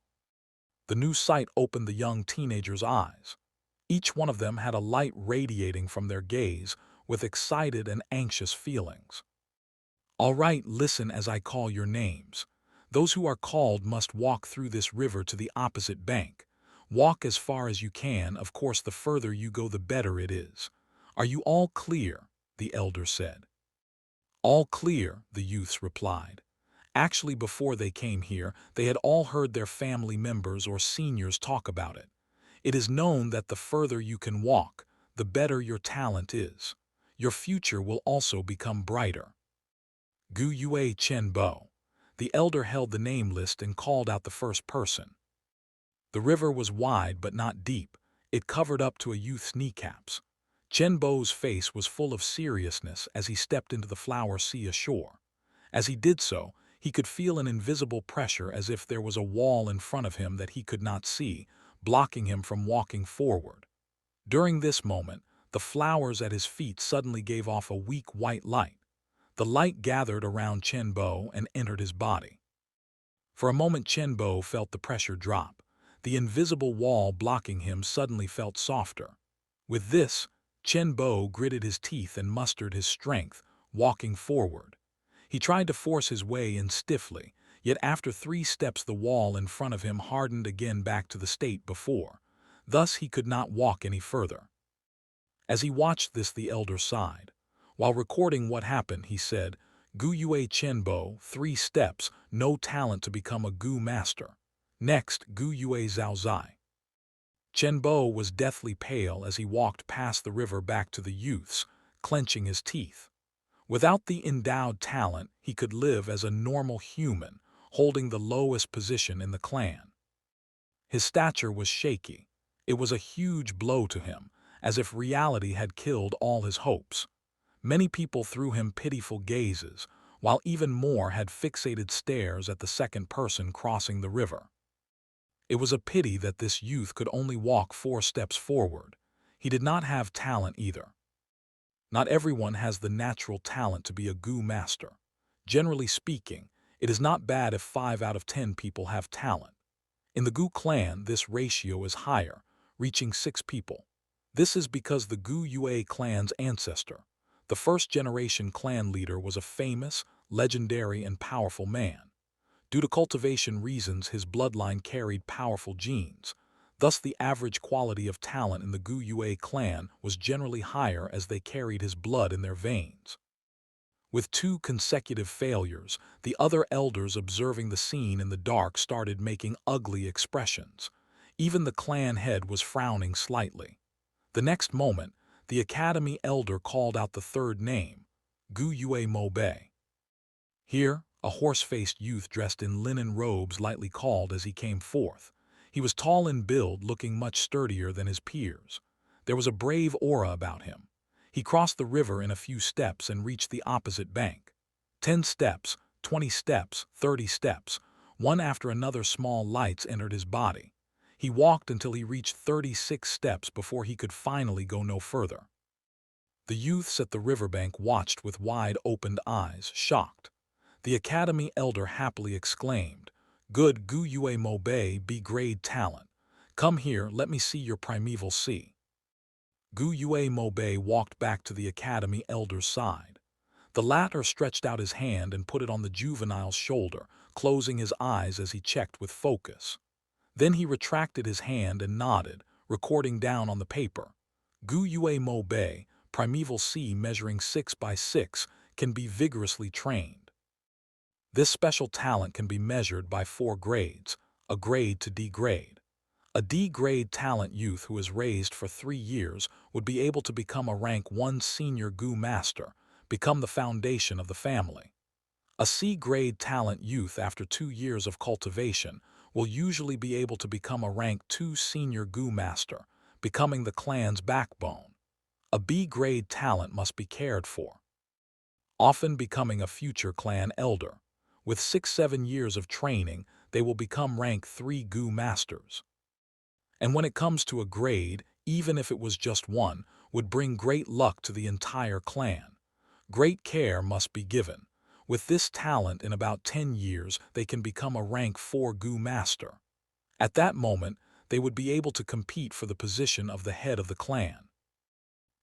The new sight opened the young teenager's eyes. Each one of them had a light radiating from their gaze with excited and anxious feelings. All right, listen as I call your names. Those who are called must walk through this river to the opposite bank. Walk as far as you can. Of course, the further you go, the better it is. Are you all clear? The elder said. All clear, the youths replied. Actually, before they came here, they had all heard their family members or seniors talk about it. It is known that the further you can walk, the better your talent is. Your future will also become brighter. Gu Yue Chen Bo. The elder held the name list and called out the first person. The river was wide but not deep. It covered up to a youth's kneecaps. Chen Bo's face was full of seriousness as he stepped into the flower sea ashore. As he did so, he could feel an invisible pressure as if there was a wall in front of him that he could not see, blocking him from walking forward. During this moment, the flowers at his feet suddenly gave off a weak white light. The light gathered around Chen Bo and entered his body. For a moment Chen Bo felt the pressure drop. The invisible wall blocking him suddenly felt softer. With this, Chen Bo gritted his teeth and mustered his strength, walking forward. He tried to force his way in stiffly, yet after 3 steps the wall in front of him hardened again back to the state before. Thus he could not walk any further. As he watched this, the elder sighed. While recording what happened, he said, Gu Yue Chen Bo, 3 steps, no talent to become a Gu master. Next, Gu Yue Zhao Zai. Chen Bo was deathly pale as he walked past the river back to the youths, clenching his teeth. Without the endowed talent, he could live as a normal human, holding the lowest position in the clan. His stature was shaky. It was a huge blow to him, as if reality had killed all his hopes. Many people threw him pitiful gazes, while even more had fixated stares at the second person crossing the river. It was a pity that this youth could only walk 4 steps forward. He did not have talent either. Not everyone has the natural talent to be a Gu master. Generally speaking, it is not bad if 5 out of 10 people have talent. In the Gu clan, this ratio is higher, reaching 6 people. This is because the Gu Yue clan's ancestor, the first-generation clan leader, was a famous, legendary, and powerful man. Due to cultivation reasons, his bloodline carried powerful genes. Thus, the average quality of talent in the Gu Yue clan was generally higher as they carried his blood in their veins. With 2 consecutive failures, the other elders observing the scene in the dark started making ugly expressions. Even the clan head was frowning slightly. The next moment, the academy elder called out the 3rd name, Gu Yue Mo Bei. Here, a horse-faced youth dressed in linen robes lightly called as he came forth. He was tall in build, looking much sturdier than his peers. There was a brave aura about him. He crossed the river in a few steps and reached the opposite bank. 10 steps, 20 steps, 30 steps. One after another small lights entered his body. He walked until he reached 36 steps before he could finally go no further. The youths at the riverbank watched with wide-opened eyes, shocked. The academy elder happily exclaimed, "Good Gu Yue Mo Bei, B-grade talent. Come here, let me see your primeval sea." Gu Yue Mo Bei walked back to the academy elder's side. The latter stretched out his hand and put it on the juvenile's shoulder, closing his eyes as he checked with focus. Then he retracted his hand and nodded, recording down on the paper. Gu Yue Mo Bei, primeval sea measuring 6 by 6, can be vigorously trained. This special talent can be measured by 4 grades, a grade to D grade. A D-grade talent youth who is raised for 3 years would be able to become a rank 1 senior Gu master, become the foundation of the family. A C-grade talent youth after 2 years of cultivation will usually be able to become a rank 2 senior Gu master, becoming the clan's backbone. A B-grade talent must be cared for, often becoming a future clan elder. With 6-7 years of training, they will become rank 3 Gu masters. And when it comes to a grade, even if it was just 1, would bring great luck to the entire clan. Great care must be given. With this talent, in about 10 years, they can become a rank 4 Gu master. At that moment, they would be able to compete for the position of the head of the clan.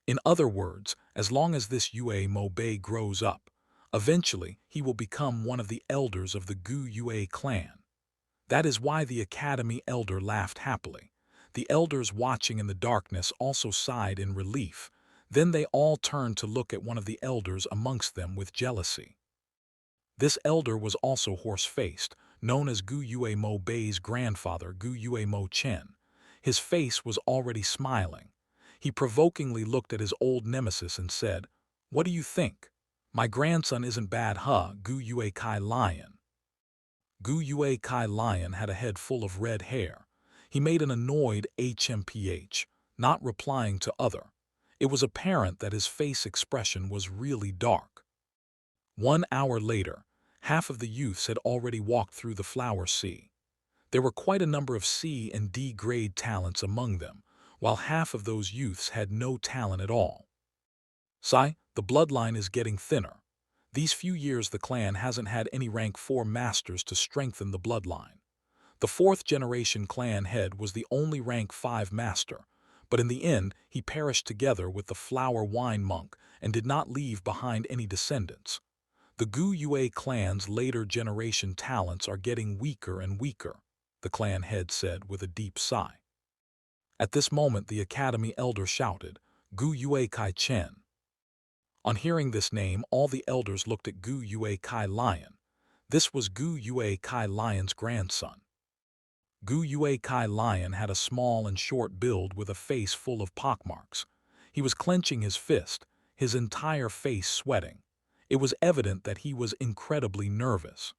In other words, as long as this Yue Mo Bei grows up, eventually he will become one of the elders of the Gu Yue clan. That is why the academy elder laughed happily. The elders watching in the darkness also sighed in relief. Then they all turned to look at one of the elders amongst them with jealousy. This elder was also horse-faced, known as Gu Yue Mo Bei's grandfather, Gu Yue Mo Chen. His face was already smiling. He provokingly looked at his old nemesis and said, "What do you think? My grandson isn't bad, huh, Gu Yue Kai Lion?" Gu Yue Kai Lion had a head full of red hair. He made an annoyed HMPH, not replying to other. It was apparent that his face expression was really dark. 1 hour later, half of the youths had already walked through the flower sea. There were quite a number of C and D grade talents among them, while half of those youths had no talent at all. "Sai, the bloodline is getting thinner. These few years the clan hasn't had any rank 4 masters to strengthen the bloodline. The 4th generation clan head was the only rank 5 master, but in the end he perished together with the flower wine monk and did not leave behind any descendants. The Gu Yue clan's later generation talents are getting weaker and weaker," the clan head said with a deep sigh. At this moment the academy elder shouted, "Gu Yue Kai Chen." On hearing this name, all the elders looked at Gu Yue Kai Lion. This was Gu Yue Kai Lion's grandson. Gu Yue Kai Lion had a small and short build with a face full of pockmarks. He was clenching his fist, his entire face sweating. It was evident that he was incredibly nervous.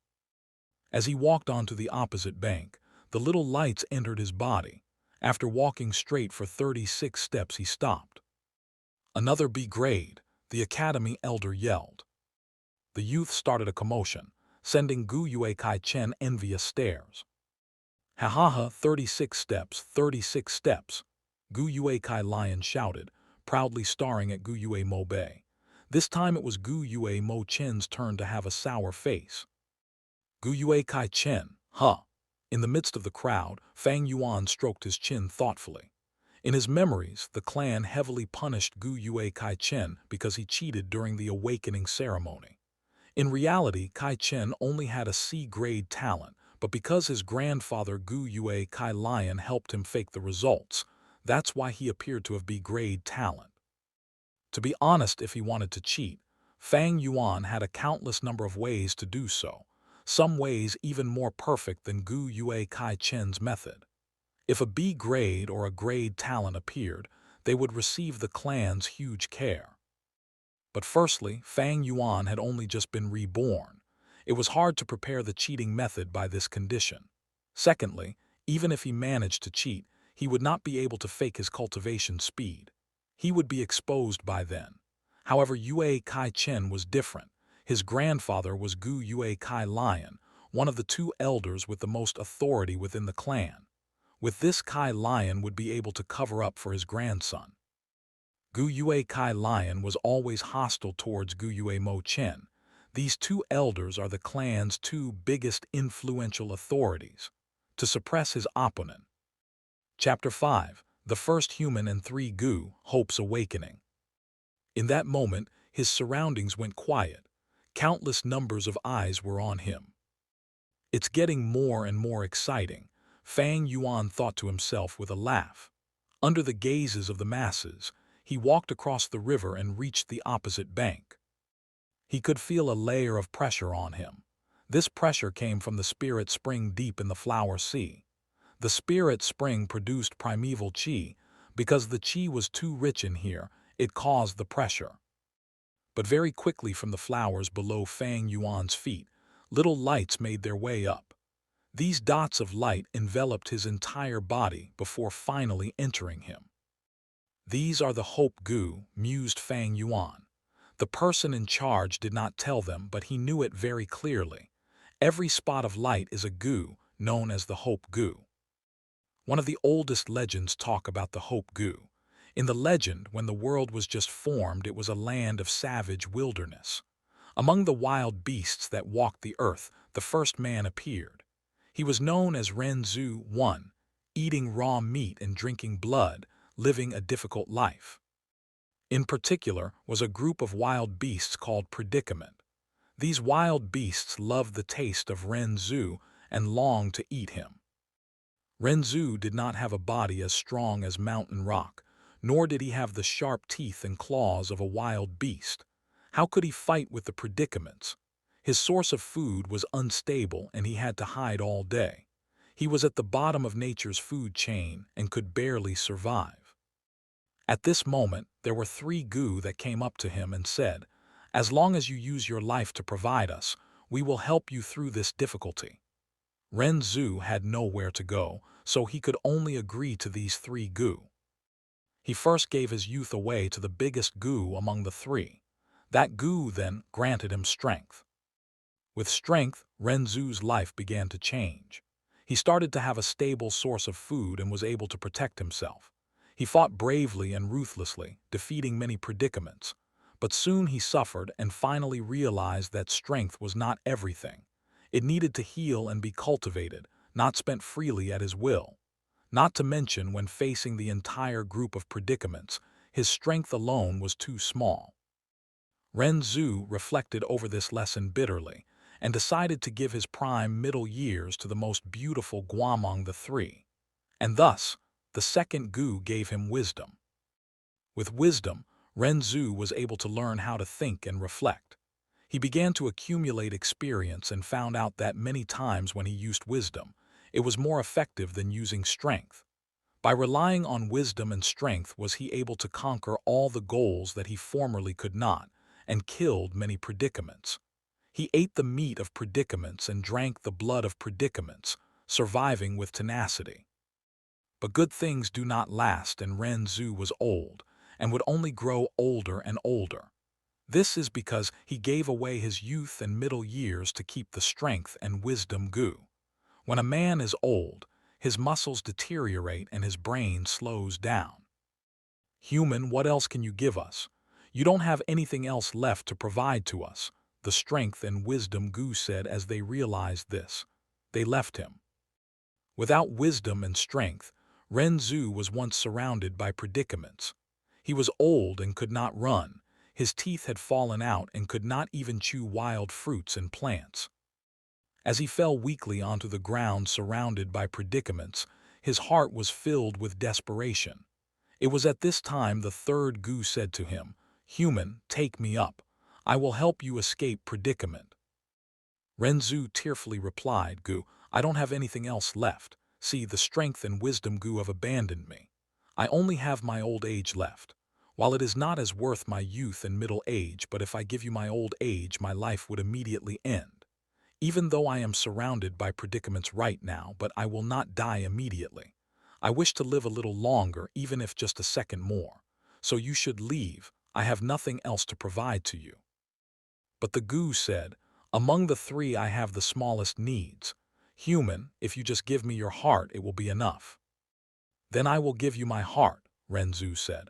As he walked onto the opposite bank, the little lights entered his body. After walking straight for 36 steps, he stopped. "Another B grade," the academy elder yelled. The youth started a commotion, sending Gu Yue Kai Chen envious stares. "Ha ha ha, 36 steps, 36 steps," Gu Yue Kai Lion shouted, proudly staring at Gu Yue Mo Bei. This time it was Gu Yue Mo Chen's turn to have a sour face. "Gu Yue Kai Chen, huh?" In the midst of the crowd, Fang Yuan stroked his chin thoughtfully. In his memories, the clan heavily punished Gu Yue Kai Chen because he cheated during the awakening ceremony. In reality, Kai Chen only had a C-grade talent, but because his grandfather Gu Yue Kai Lion helped him fake the results, that's why he appeared to have B-grade talent. To be honest, if he wanted to cheat, Fang Yuan had a countless number of ways to do so, some ways even more perfect than Gu Yue Kai Chen's method. If a B-grade or a grade talent appeared, they would receive the clan's huge care. But firstly, Fang Yuan had only just been reborn. It was hard to prepare the cheating method by this condition. Secondly, Even if he managed to cheat, he would not be able to fake his cultivation speed. He would be exposed by then. However, Yue Kai Chen was different. His grandfather was Gu Yue Kai Lion, one of the two elders with the most authority within the clan. With this, Kai Lion would be able to cover up for his grandson. Gu Yue Kai Lion was always hostile towards Gu Yue Mo Chen. These two elders are the clan's two biggest influential authorities. To suppress his opponent. Chapter 5. The First Human and Three Gu, Hope's Awakening. In that moment, his surroundings went quiet. Countless numbers of eyes were on him. It's getting more and more exciting, Fang Yuan thought to himself with a laugh. Under the gazes of the masses, he walked across the river and reached the opposite bank. He could feel a layer of pressure on him. This pressure came from the spirit spring deep in the flower sea. The spirit spring produced primeval qi. Because the qi was too rich in here, it caused the pressure. But very quickly from the flowers below Fang Yuan's feet, little lights made their way up. These dots of light enveloped his entire body before finally entering him. These are the Hope Gu, mused Fang Yuan. The person in charge did not tell them, but he knew it very clearly. Every spot of light is a Gu, known as the Hope Gu. One of the oldest legends talk about the Hope Gu. In the legend, when the world was just formed, it was a land of savage wilderness. Among the wild beasts that walked the earth, the first man appeared. He was known as Ren Zhu I, eating raw meat and drinking blood, living a difficult life. In particular was a group of wild beasts called Predicament. These wild beasts loved the taste of Ren Zhu and longed to eat him. Ren Zhu did not have a body as strong as mountain rock, nor did he have the sharp teeth and claws of a wild beast. How could he fight with the Predicaments? His source of food was unstable and he had to hide all day. He was at the bottom of nature's food chain and could barely survive. At this moment, there were three Gu that came up to him and said, "As long as you use your life to provide us, we will help you through this difficulty." Ren Zhu had nowhere to go, so he could only agree to these three Gu. He first gave his youth away to the biggest Gu among the three. That Gu then granted him strength. With strength, Ren Zhu's life began to change. He started to have a stable source of food and was able to protect himself. He fought bravely and ruthlessly, defeating many predicaments. But soon he suffered and finally realized that strength was not everything. It needed to heal and be cultivated, not spent freely at his will. Not to mention, when facing the entire group of predicaments, his strength alone was too small. Ren Zhu reflected over this lesson bitterly and decided to give his prime middle years to the most beautiful Gu among the three. And thus, the second Gu gave him wisdom. With wisdom, Ren Zhu was able to learn how to think and reflect. He began to accumulate experience and found out that many times when he used wisdom, it was more effective than using strength. By relying on wisdom and strength was he able to conquer all the goals that he formerly could not, and killed many predicaments. He ate the meat of predicaments and drank the blood of predicaments, surviving with tenacity. But good things do not last, and Ren Zhu was old, and would only grow older and older. This is because he gave away his youth and middle years to keep the strength and wisdom Gu. When a man is old, his muscles deteriorate and his brain slows down. "Human, what else can you give us? You don't have anything else left to provide to us," the strength and wisdom Gu said. As they realized this, they left him. Without wisdom and strength, Ren Zhu was once surrounded by predicaments. He was old and could not run. His teeth had fallen out and could not even chew wild fruits and plants. As he fell weakly onto the ground surrounded by predicaments, his heart was filled with desperation. It was at this time the third Gu said to him, "Human, take me up. I will help you escape predicament." Ren Zhu tearfully replied, "Gu, I don't have anything else left. See, the strength and wisdom Gu have abandoned me. I only have my old age left. While it is not as worth my youth and middle age, but if I give you my old age, my life would immediately end. Even though I am surrounded by predicaments right now, but I will not die immediately. I wish to live a little longer, even if just a second more. So you should leave. I have nothing else to provide to you." But the goo said, "Among the three I have the smallest needs. Human, if you just give me your heart, it will be enough." "Then I will give you my heart," Renzu said.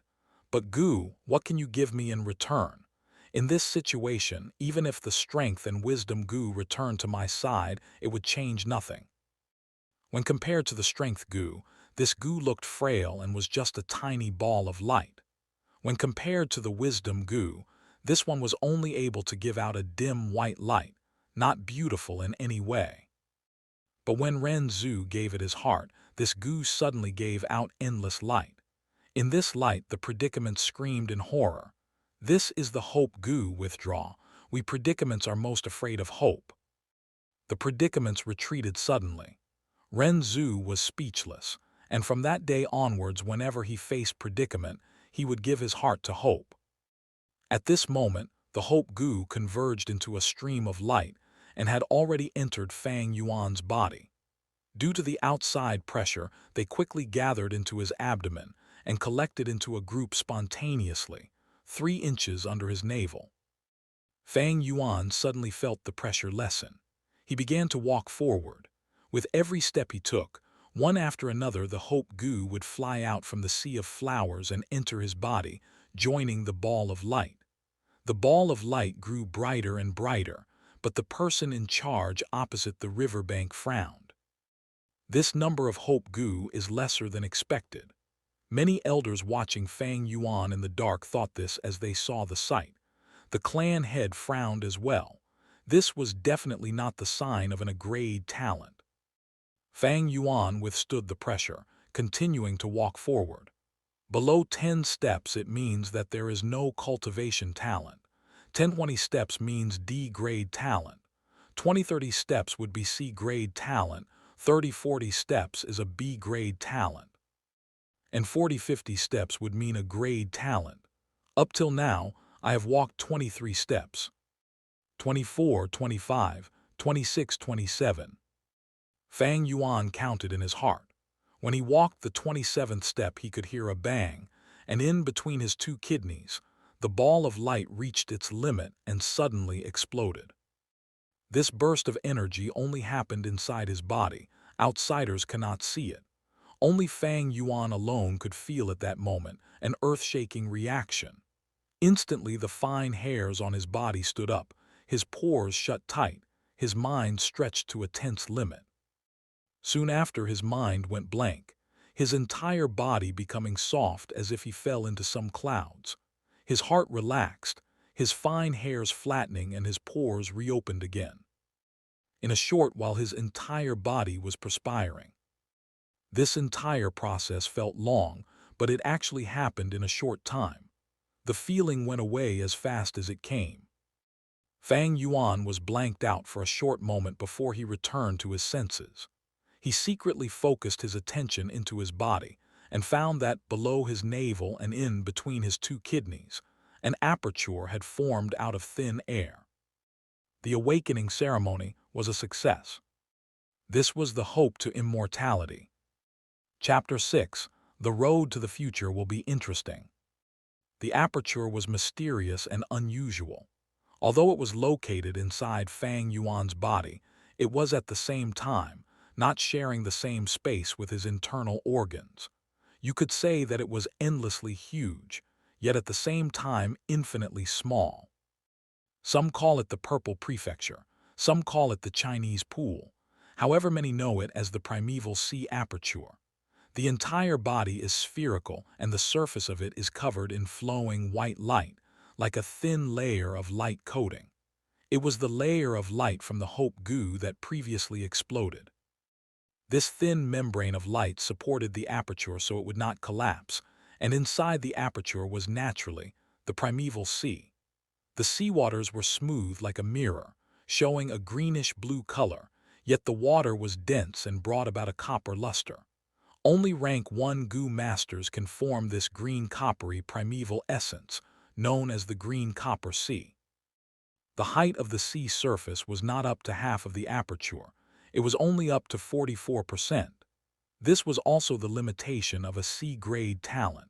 "But goo, what can you give me in return? In this situation, even if the strength and wisdom goo returned to my side, it would change nothing." When compared to the strength goo, this goo looked frail and was just a tiny ball of light. When compared to the wisdom goo, this one was only able to give out a dim white light, not beautiful in any way. But when Renzu gave it his heart, this goo suddenly gave out endless light. In this light, the predicament screamed in horror. "This is the hope goo withdraw. We predicaments are most afraid of hope." The predicaments retreated suddenly. Renzu was speechless, and from that day onwards, whenever he faced predicament, he would give his heart to hope. At this moment, the hope goo converged into a stream of light and had already entered Fang Yuan's body. Due to the outside pressure, they quickly gathered into his abdomen and collected into a group spontaneously, 3 inches under his navel. Fang Yuan suddenly felt the pressure lessen. He began to walk forward. With every step he took, one after another, the hope goo would fly out from the sea of flowers and enter his body, joining the ball of light. The ball of light grew brighter and brighter, but the person in charge opposite the riverbank frowned. This number of hope goo is lesser than expected. Many elders watching Fang Yuan in the dark thought this as they saw the sight. The clan head frowned as well. This was definitely not the sign of an agreed talent. Fang Yuan withstood the pressure, continuing to walk forward. Below 10 steps it means that there is no cultivation talent. 10-20 steps means D-grade talent. 20-30 steps would be C-grade talent. 30-40 steps is a B-grade talent. And 40-50 steps would mean a grade talent. Up till now, I have walked 23 steps. 24, 25, 26, 27. Fang Yuan counted in his heart. When he walked the 27th step, he could hear a bang, and in between his 2 kidneys, the ball of light reached its limit and suddenly exploded. This burst of energy only happened inside his body. Outsiders cannot see it. Only Fang Yuan alone could feel at that moment an earth-shaking reaction. Instantly, the fine hairs on his body stood up, his pores shut tight, his mind stretched to a tense limit. Soon after, his mind went blank, his entire body becoming soft as if he fell into some clouds. His heart relaxed, his fine hairs flattening, and his pores reopened again. In a short while, his entire body was perspiring. This entire process felt long, but it actually happened in a short time. The feeling went away as fast as it came. Fang Yuan was blanked out for a short moment before he returned to his senses. He secretly focused his attention into his body and found that below his navel and in between his 2 kidneys, an aperture had formed out of thin air. The awakening ceremony was a success. This was the hope to immortality. Chapter 6. The road to the future will be interesting. The aperture was mysterious and unusual. Although it was located inside Fang Yuan's body, it was at the same time not sharing the same space with his internal organs. You could say that it was endlessly huge, yet at the same time infinitely small. Some call it the Purple Prefecture, some call it the Chinese Pool, however many know it as the Primeval Sea Aperture. The entire body is spherical and the surface of it is covered in flowing white light, like a thin layer of light coating. It was the layer of light from the hope goo that previously exploded. This thin membrane of light supported the aperture so it would not collapse, and inside the aperture was naturally the primeval sea. The seawaters were smooth like a mirror, showing a greenish-blue color, yet the water was dense and brought about a copper luster. Only rank 1 goo masters can form this green coppery primeval essence, known as the green copper sea. The height of the sea surface was not up to half of the aperture. It was only up to 44%. This was also the limitation of a sea-grade talent.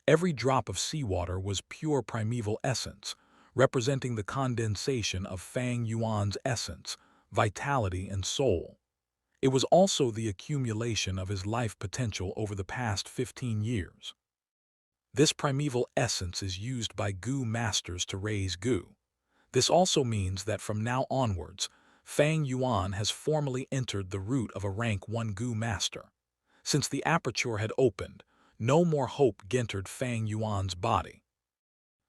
Every drop of seawater was pure primeval essence, representing the condensation of Fang Yuan's essence, vitality, and soul. It was also the accumulation of his life potential over the past 15 years. This primeval essence is used by Gu masters to raise Gu. This also means that from now onwards, Fang Yuan has formally entered the root of a rank 1 Gu master. Since the aperture had opened, no more hope entered Fang Yuan's body.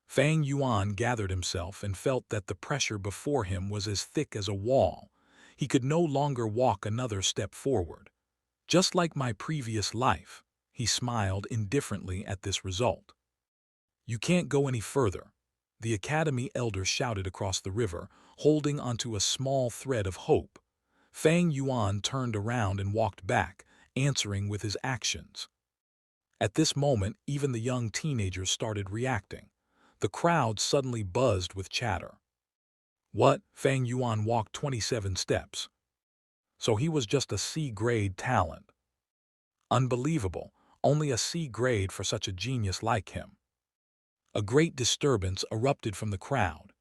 Fang Yuan gathered himself and felt that the pressure before him was as thick as a wall. He could no longer walk another step forward. Just like my previous life, he smiled indifferently at this result. You can't go any further, the academy elder shouted across the river, holding onto a small thread of hope. Fang Yuan turned around and walked back, answering with his actions. At this moment, even the young teenagers started reacting. The crowd suddenly buzzed with chatter. What? Fang Yuan walked 27 steps. So he was just a C-grade talent. Unbelievable, only a C-grade for such a genius like him. A great disturbance erupted from the crowd.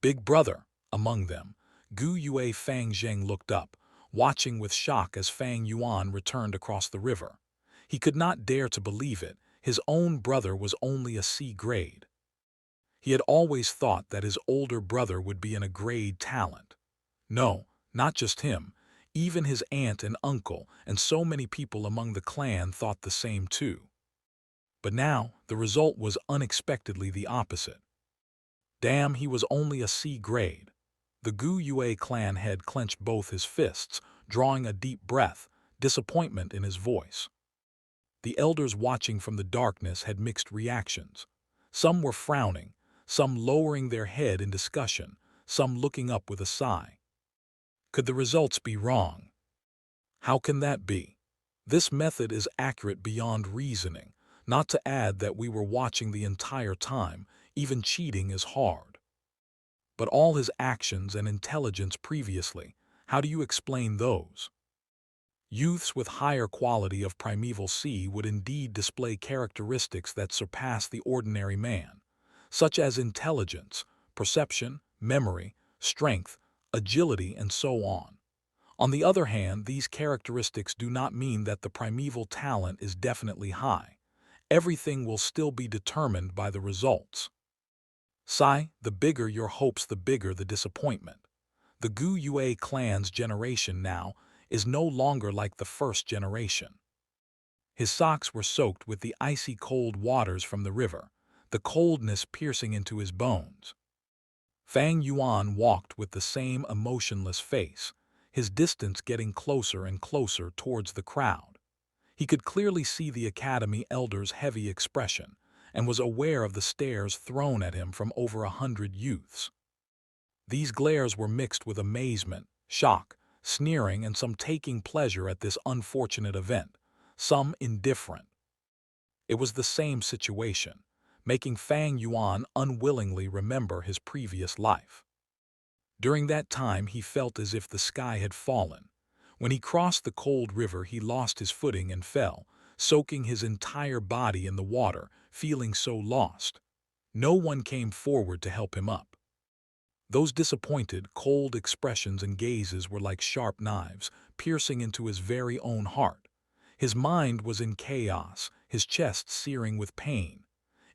Big brother, among them, Gu Yue Fang Zheng looked up, watching with shock as Fang Yuan returned across the river. He could not dare to believe it, his own brother was only a C-grade. He had always thought that his older brother would be in a grade talent. No, not just him, even his aunt and uncle and so many people among the clan thought the same too. But now, the result was unexpectedly the opposite. Damn, he was only a C-grade. The Gu Yue clan head clenched both his fists, drawing a deep breath, disappointment in his voice. The elders watching from the darkness had mixed reactions. Some were frowning, some lowering their head in discussion, some looking up with a sigh. Could the results be wrong? How can that be? This method is accurate beyond reasoning, not to add that we were watching the entire time, even cheating is hard. But all his actions and intelligence previously, how do you explain those? Youths with higher quality of primeval C would indeed display characteristics that surpass the ordinary man, such as intelligence, perception, memory, strength, agility, and so on. On the other hand, these characteristics do not mean that the primeval talent is definitely high. Everything will still be determined by the results. Sai, the bigger your hopes, the bigger the disappointment. The Gu Yue clan's generation now is no longer like the first generation. His socks were soaked with the icy cold waters from the river, the coldness piercing into his bones. Fang Yuan walked with the same emotionless face, his distance getting closer and closer towards the crowd. He could clearly see the academy elder's heavy expression and was aware of the stares thrown at him from over 100 youths. These glares were mixed with amazement, shock, sneering, and some taking pleasure at this unfortunate event, some indifferent. It was the same situation, making Fang Yuan unwillingly remember his previous life. During that time he felt as if the sky had fallen. When he crossed the cold river he lost his footing and fell, soaking his entire body in the water, feeling so lost. No one came forward to help him up. Those disappointed, cold expressions and gazes were like sharp knives, piercing into his very own heart. His mind was in chaos, his chest searing with pain.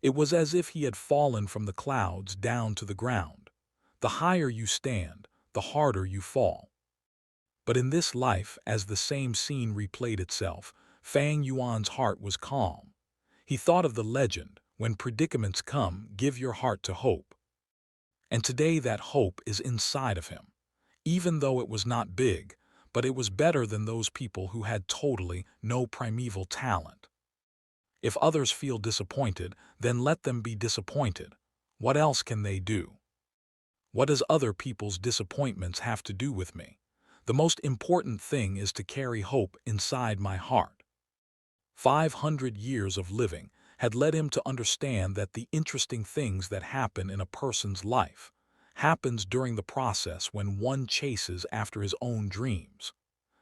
It was as if he had fallen from the clouds down to the ground. The higher you stand, the harder you fall. But in this life, as the same scene replayed itself, Fang Yuan's heart was calm. He thought of the legend, when predicaments come, give your heart to hope. And today that hope is inside of him. Even though it was not big, but it was better than those people who had totally no primeval talent. If others feel disappointed, then let them be disappointed. What else can they do? What does other people's disappointments have to do with me? The most important thing is to carry hope inside my heart. 500 years of living had led him to understand that the interesting things that happen in a person's life happens during the process when one chases after his own dreams.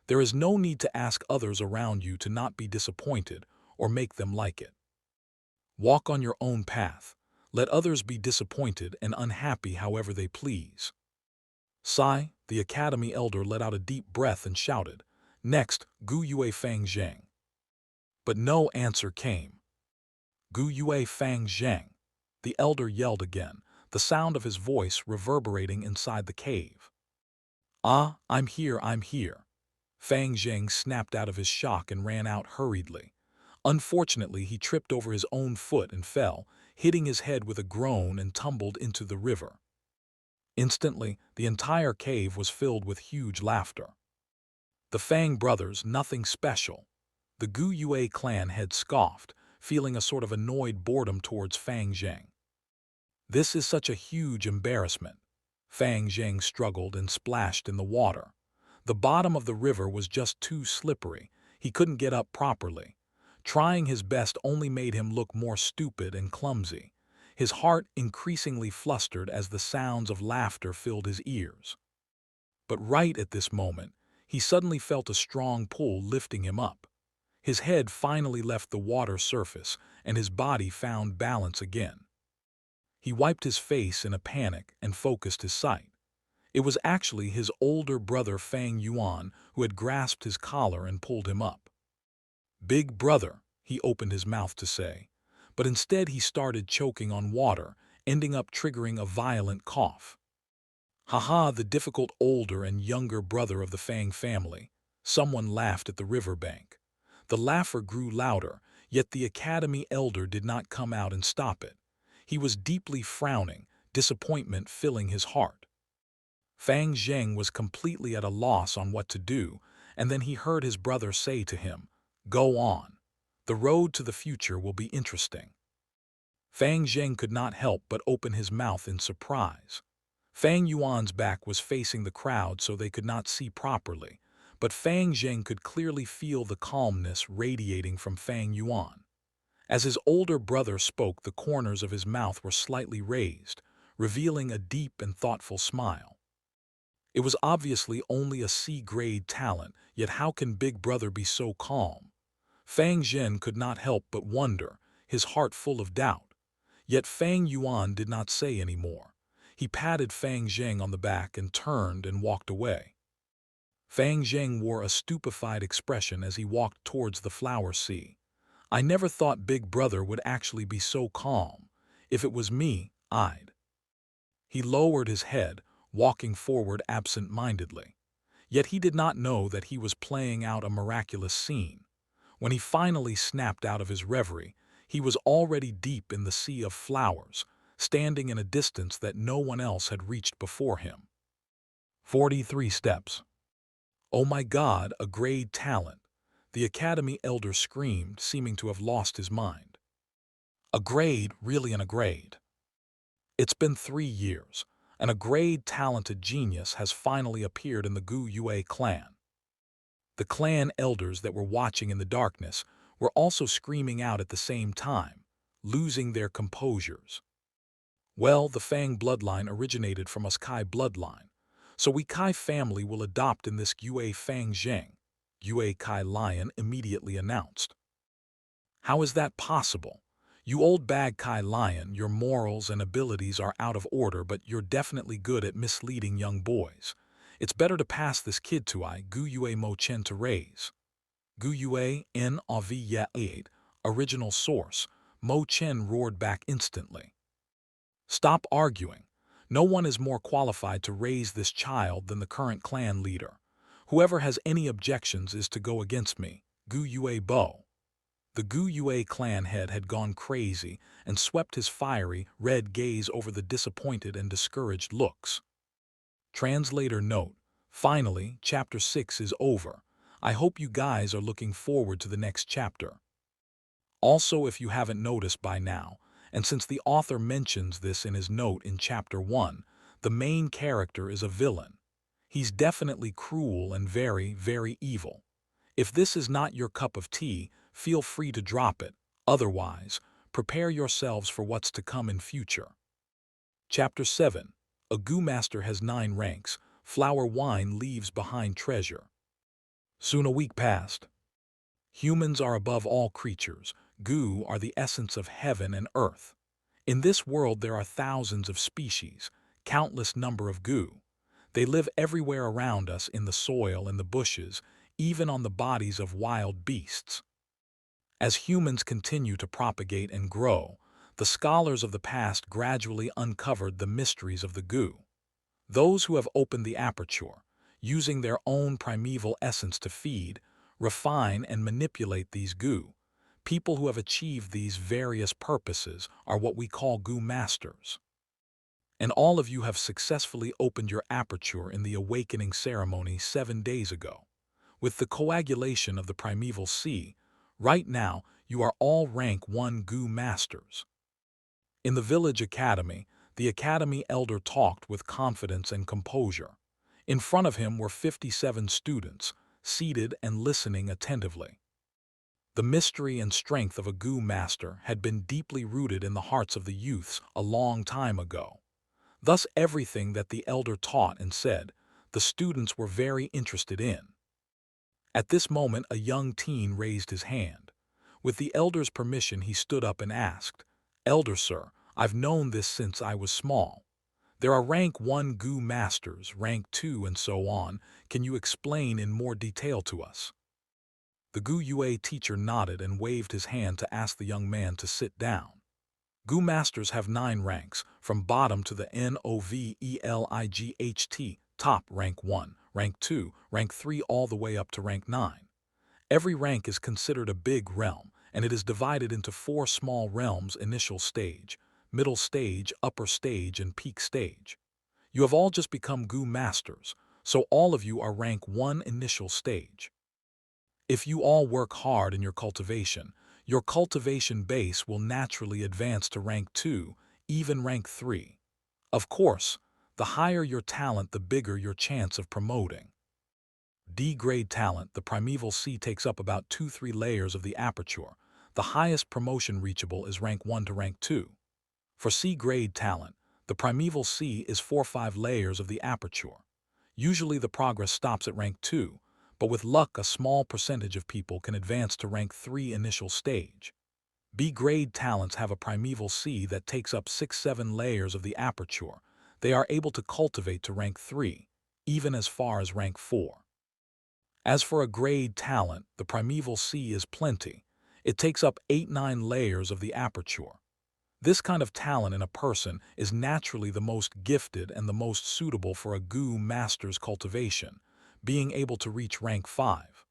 There is no need to ask others around you to not be disappointed or make them like it. Walk on your own path. Let others be disappointed and unhappy however they please. Sai, the academy elder, let out a deep breath and shouted, "Next, Gu Yue Fang Zheng." But no answer came. "Gu Yue Fang Zheng," the elder yelled again, the sound of his voice reverberating inside the cave. "Ah, I'm here, I'm here." Fang Zheng snapped out of his shock and ran out hurriedly. Unfortunately, he tripped over his own foot and fell, hitting his head with a groan and tumbled into the river. Instantly, the entire cave was filled with huge laughter. The Fang brothers, nothing special. The Gu Yue clan head scoffed, feeling a sort of annoyed boredom towards Fang Zheng. This is such a huge embarrassment. Fang Zheng struggled and splashed in the water. The bottom of the river was just too slippery. He couldn't get up properly. Trying his best only made him look more stupid and clumsy. His heart increasingly flustered as the sounds of laughter filled his ears. But right at this moment, he suddenly felt a strong pull lifting him up. His head finally left the water surface, and his body found balance again. He wiped his face in a panic and focused his sight. It was actually his older brother Fang Yuan who had grasped his collar and pulled him up. "Big brother," he opened his mouth to say, but instead he started choking on water, ending up triggering a violent cough. "Haha, the difficult older and younger brother of the Fang family." Someone laughed at the riverbank. The laughter grew louder, yet the academy elder did not come out and stop it. He was deeply frowning, disappointment filling his heart. Fang Zheng was completely at a loss on what to do, and then he heard his brother say to him, "Go on. The road to the future will be interesting." Fang Zheng could not help but open his mouth in surprise. Fang Yuan's back was facing the crowd so they could not see properly, but Fang Zheng could clearly feel the calmness radiating from Fang Yuan. As his older brother spoke, the corners of his mouth were slightly raised, revealing a deep and thoughtful smile. It was obviously only a C-grade talent, yet how can Big Brother be so calm? Fang Zhen could not help but wonder, his heart full of doubt. Yet Fang Yuan did not say any more. He patted Fang Zheng on the back and turned and walked away. Fang Zheng wore a stupefied expression as he walked towards the flower sea. "I never thought Big Brother would actually be so calm. If it was me, I'd." He lowered his head, walking forward absent-mindedly. Yet he did not know that he was playing out a miraculous scene. When he finally snapped out of his reverie, he was already deep in the sea of flowers, standing in a distance that no one else had reached before him. 43 steps. "Oh my God, a grade talent!" The academy elder screamed, seeming to have lost his mind. "A grade, really a grade?" It's been 3 years, and a grade-talented genius has finally appeared in the Gu Yue clan. The clan elders that were watching in the darkness were also screaming out at the same time, losing their composures. "Well, the Fang bloodline originated from us Kai bloodline, so we Kai family will adopt in this Yue Fang Zheng," Yue Kai Lion immediately announced. "How is that possible? You old bag Kai Lion, your morals and abilities are out of order, but you're definitely good at misleading young boys. It's better to pass this kid to I, Gu Yue Mo Chen to raise." Gu Yue N Av Ya 8, original source, Mo Chen roared back instantly. "Stop arguing. No one is more qualified to raise this child than the current clan leader. Whoever has any objections is to go against me, Gu Yue Bo." The Gu Yue clan head had gone crazy and swept his fiery, red gaze over the disappointed and discouraged looks. Translator note: finally, Chapter 6 is over. I hope you guys are looking forward to the next chapter. Also, if you haven't noticed by now, and since the author mentions this in his note in Chapter 1, the main character is a villain. He's definitely cruel and very, very evil. If this is not your cup of tea, feel free to drop it. Otherwise, prepare yourselves for what's to come in future. Chapter 7. A Gu master has 9 ranks. Flower wine leaves behind treasure. Soon a week passed. Humans are above all creatures. Gu are the essence of heaven and earth. In this world there are thousands of species, countless number of Gu. They live everywhere around us, in the soil and the bushes, even on the bodies of wild beasts. As humans continue to propagate and grow, the scholars of the past gradually uncovered the mysteries of the Gu. Those who have opened the aperture, using their own primeval essence to feed, refine, and manipulate these Gu, people who have achieved these various purposes are what we call Gu masters. And all of you have successfully opened your aperture in the awakening ceremony 7 days ago. With the coagulation of the primeval sea, right now you are all rank 1 Gu masters. In the village academy, the academy elder talked with confidence and composure. In front of him were 57 students, seated and listening attentively. The mystery and strength of a Gu master had been deeply rooted in the hearts of the youths a long time ago. Thus everything that the elder taught and said, the students were very interested in. At this moment a young teen raised his hand. With the elder's permission he stood up and asked, "Elder sir, I've known this since I was small. There are rank 1 Gu masters, rank 2 and so on. Can you explain in more detail to us?" The Gu Yue teacher nodded and waved his hand to ask the young man to sit down. Gu masters have 9 ranks, from bottom to the Novelight, top rank 1, rank 2, rank 3 all the way up to rank 9. Every rank is considered a big realm, and it is divided into 4 small realms: initial stage, middle stage, upper stage, and peak stage. You have all just become Gu masters, so all of you are rank 1 initial stage. If you all work hard in your cultivation base will naturally advance to rank 2, even rank 3. Of course, the higher your talent, the bigger your chance of promoting. D-grade talent, the primeval sea takes up about 2-3 layers of the aperture. The highest promotion reachable is rank 1 to rank 2. For C-grade talent, the primeval sea is 4-5 layers of the aperture. Usually the progress stops at rank 2, but with luck a small percentage of people can advance to rank 3 initial stage. B-grade talents have a primeval sea that takes up 6-7 layers of the aperture. They are able to cultivate to rank 3, even as far as rank 4. As for a grade talent, the primeval sea is plenty. It takes up 8-9 layers of the aperture. This kind of talent in a person is naturally the most gifted and the most suitable for a Gu master's cultivation, being able to reach rank 5.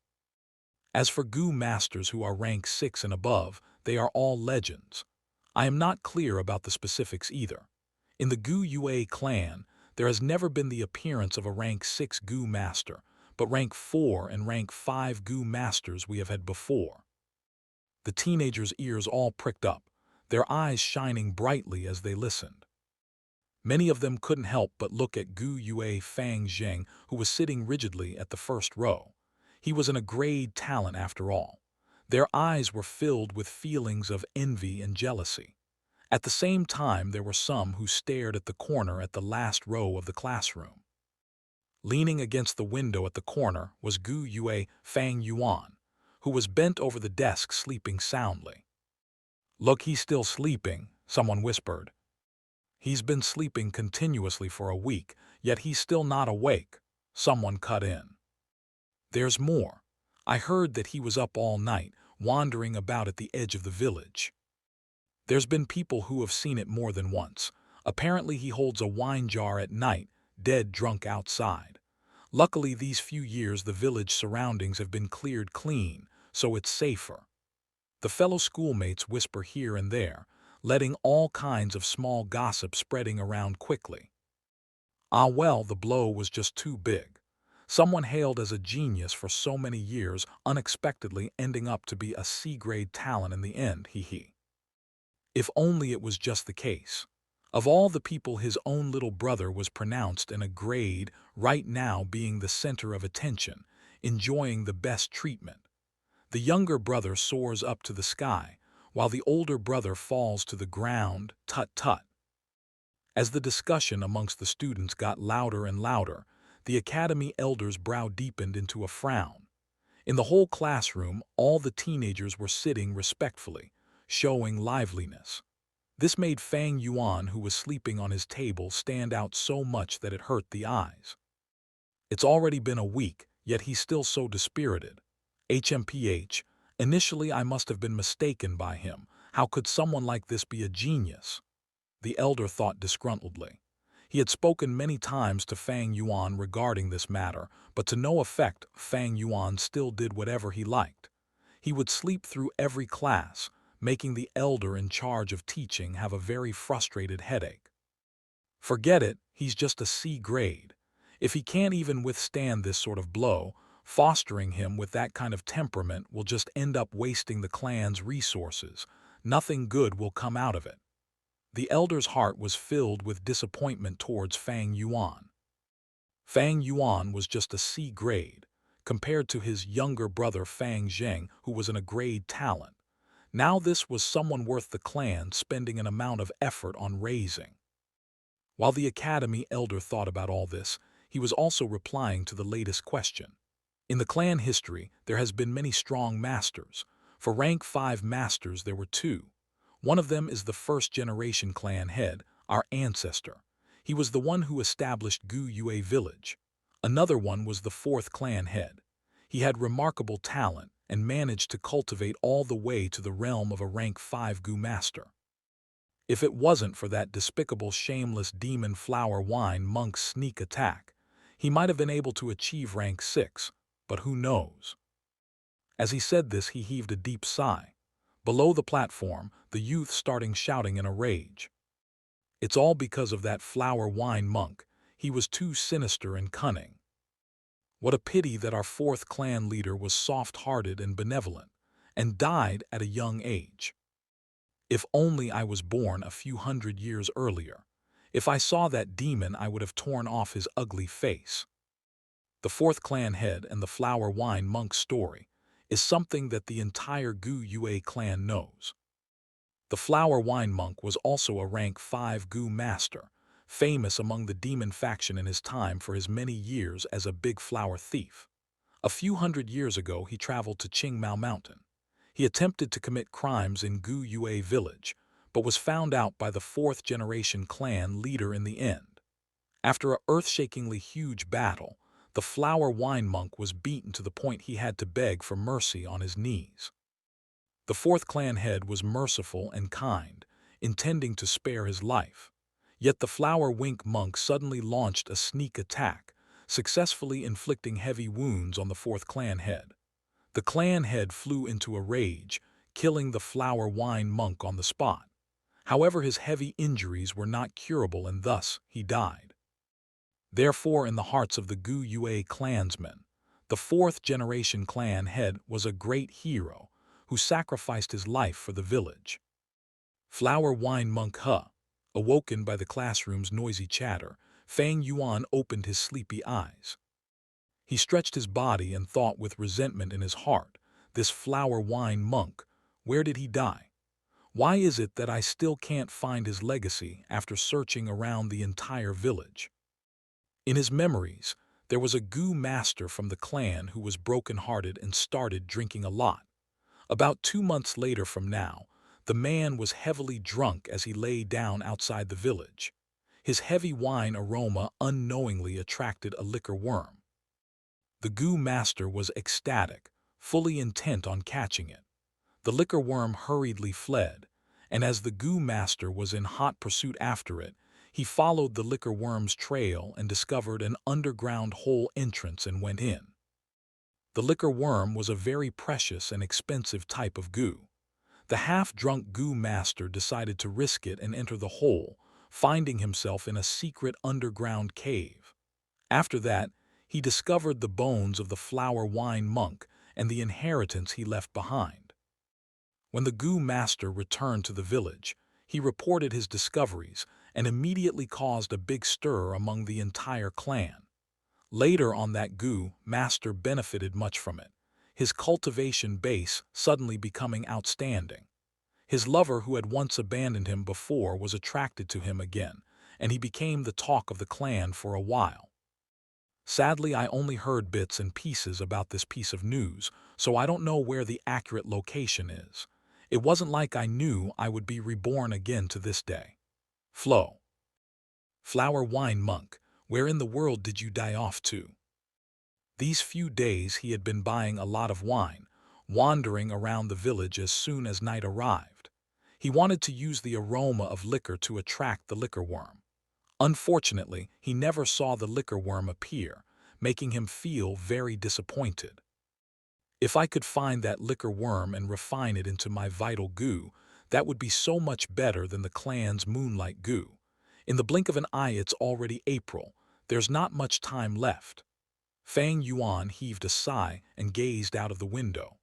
As for Gu masters who are rank 6 and above, they are all legends. I am not clear about the specifics either. In the Gu Yue clan, there has never been the appearance of a rank 6 Gu master, but rank 4 and rank 5 Gu masters we have had before. The teenagers' ears all pricked up, their eyes shining brightly as they listened. Many of them couldn't help but look at Gu Yue Fang Zheng, who was sitting rigidly at the first row. He was a grade talent after all. Their eyes were filled with feelings of envy and jealousy. At the same time, there were some who stared at the corner at the last row of the classroom. Leaning against the window at the corner was Gu Yue Fang Yuan, who was bent over the desk sleeping soundly. "Look, he's still sleeping," someone whispered. "He's been sleeping continuously for a week, yet he's still not awake," someone cut in. "There's more. I heard that he was up all night, wandering about at the edge of the village. There's been people who have seen it more than once. Apparently he holds a wine jar at night, dead drunk outside. Luckily these few years the village surroundings have been cleared clean, so it's safer." The fellow schoolmates whisper here and there, letting all kinds of small gossip spreading around quickly. Ah well, the blow was just too big. Someone hailed as a genius for so many years unexpectedly ending up to be a C-grade talent in the end, hee. If only it was just the case. Of all the people, his own little brother was pronounced in a grade, right now being the center of attention, enjoying the best treatment. The younger brother soars up to the sky, while the older brother falls to the ground, tut-tut. As the discussion amongst the students got louder and louder, the academy elder's brow deepened into a frown. In the whole classroom, all the teenagers were sitting respectfully, showing liveliness. This made Fang Yuan, who was sleeping on his table, stand out so much that it hurt the eyes. It's already been a week, yet he's still so dispirited. HMPH, initially I must have been mistaken by him. How could someone like this be a genius? The elder thought disgruntledly. He had spoken many times to Fang Yuan regarding this matter, but to no effect. Fang Yuan still did whatever he liked. He would sleep through every class, making the elder in charge of teaching have a very frustrated headache. Forget it, he's just a C grade. If he can't even withstand this sort of blow, fostering him with that kind of temperament will just end up wasting the clan's resources. Nothing good will come out of it. The elder's heart was filled with disappointment towards Fang Yuan. Fang Yuan was just a C grade, compared to his younger brother Fang Zheng, who was a grade talent. Now this was someone worth the clan spending an amount of effort on raising. While the academy elder thought about all this, he was also replying to the latest question. In the clan history, there has been many strong masters. For rank 5 masters there were 2. One of them is the first-generation clan head, our ancestor. He was the one who established Gu Yue village. Another one was the 4th clan head. He had remarkable talent and managed to cultivate all the way to the realm of a rank 5 Gu master. If it wasn't for that despicable, shameless demon flower wine monk's sneak attack, he might have been able to achieve rank 6, but who knows? As he said this, he heaved a deep sigh. Below the platform, the youth started shouting in a rage. It's all because of that flower wine monk. He was too sinister and cunning. What a pity that our 4th clan leader was soft-hearted and benevolent, and died at a young age. If only I was born a few hundred years earlier. If I saw that demon, I would have torn off his ugly face. The 4th clan head and the flower wine monk story is something that the entire Gu Yue clan knows. The flower wine monk was also a rank 5 Gu master, famous among the demon faction in his time for his many years as a big flower thief. A few hundred years ago, he traveled to Qingmao Mountain. He attempted to commit crimes in Gu Yue village, but was found out by the 4th-generation clan leader in the end. After a earth-shakingly huge battle, the flower wine monk was beaten to the point he had to beg for mercy on his knees. The 4th clan head was merciful and kind, intending to spare his life. Yet the flower wink monk suddenly launched a sneak attack, successfully inflicting heavy wounds on the 4th clan head. The clan head flew into a rage, killing the flower wine monk on the spot. However, his heavy injuries were not curable and thus he died. Therefore, in the hearts of the Gu Yue clansmen, the 4th-generation clan head was a great hero who sacrificed his life for the village. Flower wine monk awoken by the classroom's noisy chatter, Fang Yuan opened his sleepy eyes. He stretched his body and thought with resentment in his heart, this flower wine monk, where did he die? Why is it that I still can't find his legacy after searching around the entire village? In his memories, there was a Gu master from the clan who was broken-hearted and started drinking a lot. About 2 months later from now, the man was heavily drunk as he lay down outside the village. His heavy wine aroma unknowingly attracted a liquor worm. The Gu master was ecstatic, fully intent on catching it. The liquor worm hurriedly fled, and as the Gu master was in hot pursuit after it, he followed the liquor worm's trail and discovered an underground hole entrance and went in. The liquor worm was a very precious and expensive type of Gu. The half-drunk Gu master decided to risk it and enter the hole, finding himself in a secret underground cave. After that, he discovered the bones of the flower wine monk and the inheritance he left behind. When the Gu master returned to the village, he reported his discoveries and immediately caused a big stir among the entire clan. Later on, that Gu master benefited much from it, his cultivation base suddenly becoming outstanding. His lover, who had once abandoned him before, was attracted to him again, and he became the talk of the clan for a while. Sadly, I only heard bits and pieces about this piece of news, so I don't know where the accurate location is. It wasn't like I knew I would be reborn again to this day. Flo. Flower wine monk, where in the world did you die off to? These few days he had been buying a lot of wine, wandering around the village as soon as night arrived. He wanted to use the aroma of liquor to attract the liquor worm. Unfortunately, he never saw the liquor worm appear, making him feel very disappointed. If I could find that liquor worm and refine it into my vital goo, that would be so much better than the clan's moonlight goo. In the blink of an eye, it's already April. There's not much time left. Fang Yuan heaved a sigh and gazed out of the window.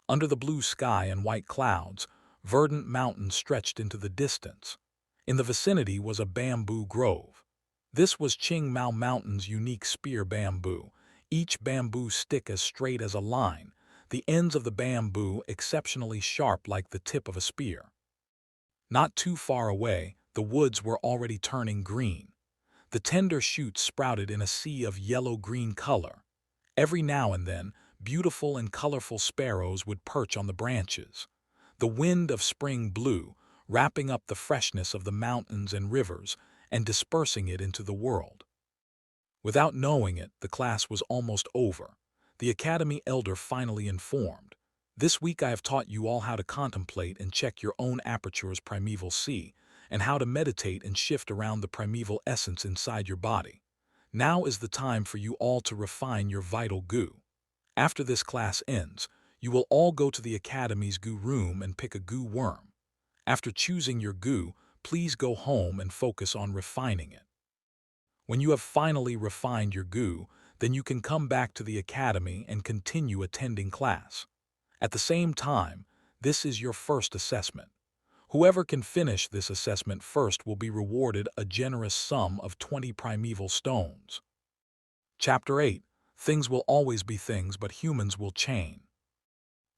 Under the blue sky and white clouds, verdant mountains stretched into the distance. In the vicinity was a bamboo grove. This was Qingmao Mountain's unique spear bamboo, each bamboo stick as straight as a line, the ends of the bamboo exceptionally sharp like the tip of a spear. Not too far away, the woods were already turning green. The tender shoots sprouted in a sea of yellow-green color. Every now and then, beautiful and colorful sparrows would perch on the branches. The wind of spring blew, wrapping up the freshness of the mountains and rivers and dispersing it into the world. Without knowing it, the class was almost over. The academy elder finally informed, "This week I have taught you all how to contemplate and check your own aperture's primeval sea, and how to meditate and shift around the primeval essence inside your body. Now is the time for you all to refine your vital goo. After this class ends, you will all go to the academy's goo room and pick a goo worm. After choosing your goo, please go home and focus on refining it. When you have finally refined your goo, then you can come back to the academy and continue attending class. At the same time, this is your first assessment. Whoever can finish this assessment first will be rewarded a generous sum of 20 primeval stones." Chapter 8. Things will always be things, but humans will change.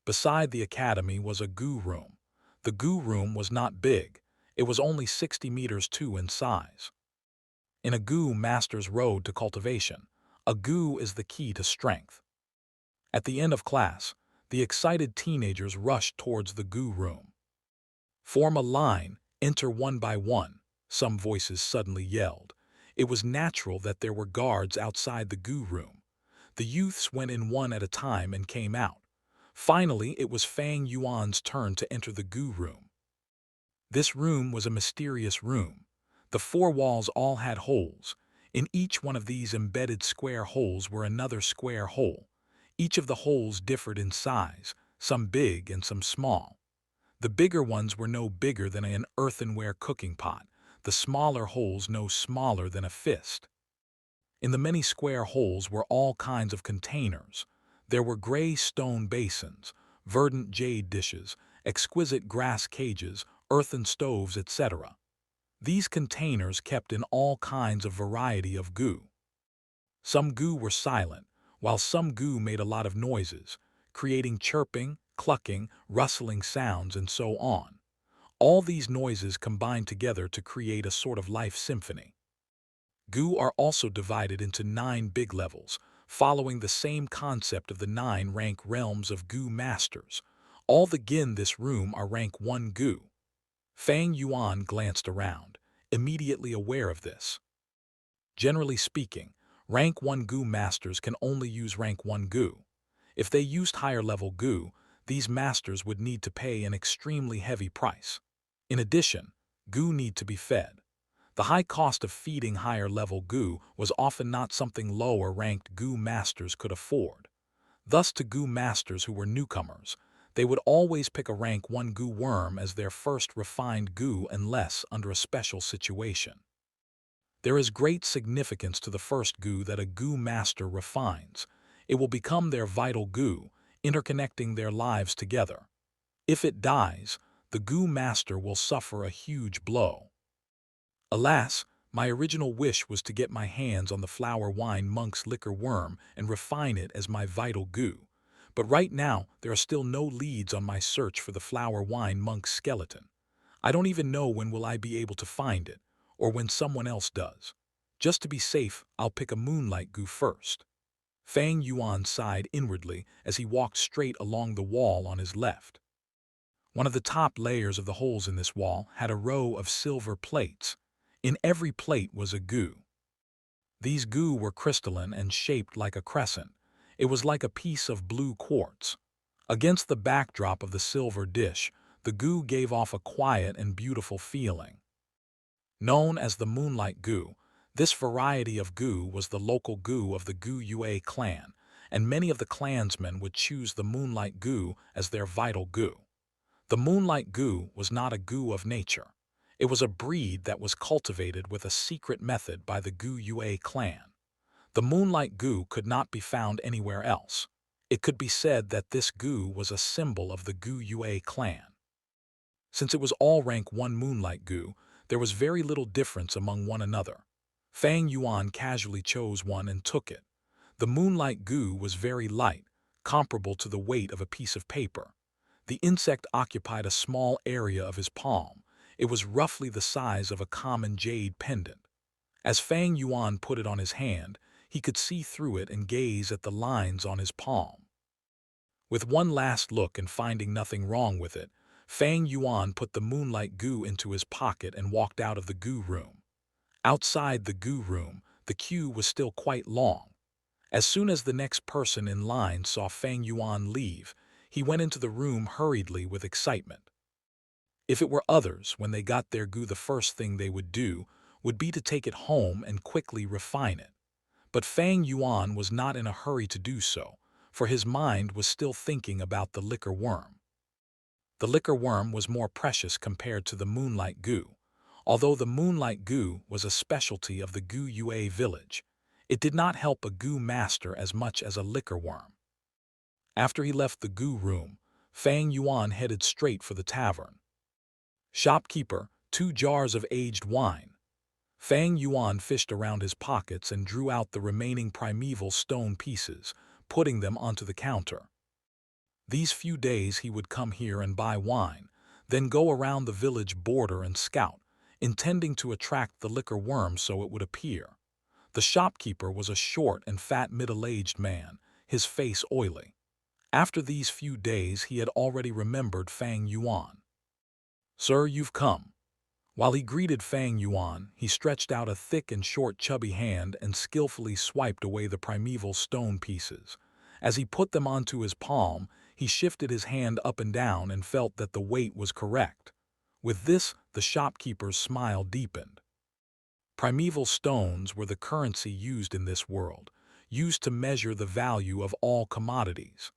Beside the academy was a goo room. The goo room was not big. It was only 60 meters in size. In a goo master's road to cultivation, a goo is the key to strength. At the end of class, the excited teenagers rushed towards the goo room. "Form a line, enter one by one," some voices suddenly yelled. It was natural that there were guards outside the goo room. The youths went in one at a time and came out. Finally, it was Fang Yuan's turn to enter the goo room. This room was a mysterious room. The four walls all had holes. In each one of these embedded square holes were another square hole. Each of the holes differed in size, some big and some small. The bigger ones were no bigger than an earthenware cooking pot, the smaller holes no smaller than a fist. In the many square holes were all kinds of containers. There were gray stone basins, verdant jade dishes, exquisite grass cages, earthen stoves, etc. These containers kept in all kinds of variety of goo. Some goo were silent, while some goo made a lot of noises, creating chirping, clucking, rustling sounds, and so on. All these noises combined together to create a sort of life symphony. Goo are also divided into 9 big levels, following the same concept of the 9 rank realms of goo masters. All the gin in this room are rank 1 goo. Fang Yuan glanced around, immediately aware of this. Generally speaking, rank 1 goo masters can only use rank 1 goo. If they used higher level goo, these masters would need to pay an extremely heavy price. In addition, goo need to be fed. The high cost of feeding higher level goo was often not something lower ranked goo masters could afford. Thus to goo masters who were newcomers, they would always pick a rank 1 goo worm as their first refined goo unless under a special situation. There is great significance to the first goo that a goo master refines. It will become their vital goo, interconnecting their lives together. If it dies, the goo master will suffer a huge blow. Alas, my original wish was to get my hands on the flower wine monk's liquor worm and refine it as my vital goo. But right now, there are still no leads on my search for the flower wine monk's skeleton. I don't even know when will I be able to find it, or when someone else does. Just to be safe, I'll pick a moonlight goo first. Fang Yuan sighed inwardly as he walked straight along the wall on his left. One of the top layers of the holes in this wall had a row of silver plates. In every plate was a goo. These goo were crystalline and shaped like a crescent. It was like a piece of blue quartz. Against the backdrop of the silver dish, the goo gave off a quiet and beautiful feeling. Known as the moonlight goo, this variety of goo was the local goo of the Gu Yue clan, and many of the clansmen would choose the moonlight goo as their vital goo. The moonlight goo was not a goo of nature. It was a breed that was cultivated with a secret method by the Gu Yue clan. The moonlight goo could not be found anywhere else. It could be said that this goo was a symbol of the Gu Yue clan. Since it was all rank 1 moonlight goo, there was very little difference among one another. Fang Yuan casually chose one and took it. The moonlight goo was very light, comparable to the weight of a piece of paper. The insect occupied a small area of his palm. It was roughly the size of a common jade pendant. As Fang Yuan put it on his hand, he could see through it and gaze at the lines on his palm. With one last look and finding nothing wrong with it, Fang Yuan put the moonlight goo into his pocket and walked out of the goo room. Outside the goo room, the queue was still quite long. As soon as the next person in line saw Fang Yuan leave, he went into the room hurriedly with excitement. If it were others, when they got their goo, the first thing they would do would be to take it home and quickly refine it. But Fang Yuan was not in a hurry to do so, for his mind was still thinking about the liquor worm. The liquor worm was more precious compared to the moonlight goo. Although the moonlight goo was a specialty of the Gu Yue village, it did not help a goo master as much as a liquor worm. After he left the goo room, Fang Yuan headed straight for the tavern. Shopkeeper, 2 jars of aged wine. Fang Yuan fished around his pockets and drew out the remaining primeval stone pieces, putting them onto the counter. These few days he would come here and buy wine, then go around the village border and scout, intending to attract the liquor worm so it would appear. The shopkeeper was a short and fat middle-aged man, his face oily. After these few days he had already remembered Fang Yuan. "Sir, you've come." While he greeted Fang Yuan, he stretched out a thick and short chubby hand and skillfully swiped away the primeval stone pieces. As he put them onto his palm, he shifted his hand up and down and felt that the weight was correct. With this, the shopkeeper's smile deepened. Primeval stones were the currency used in this world, used to measure the value of all commodities.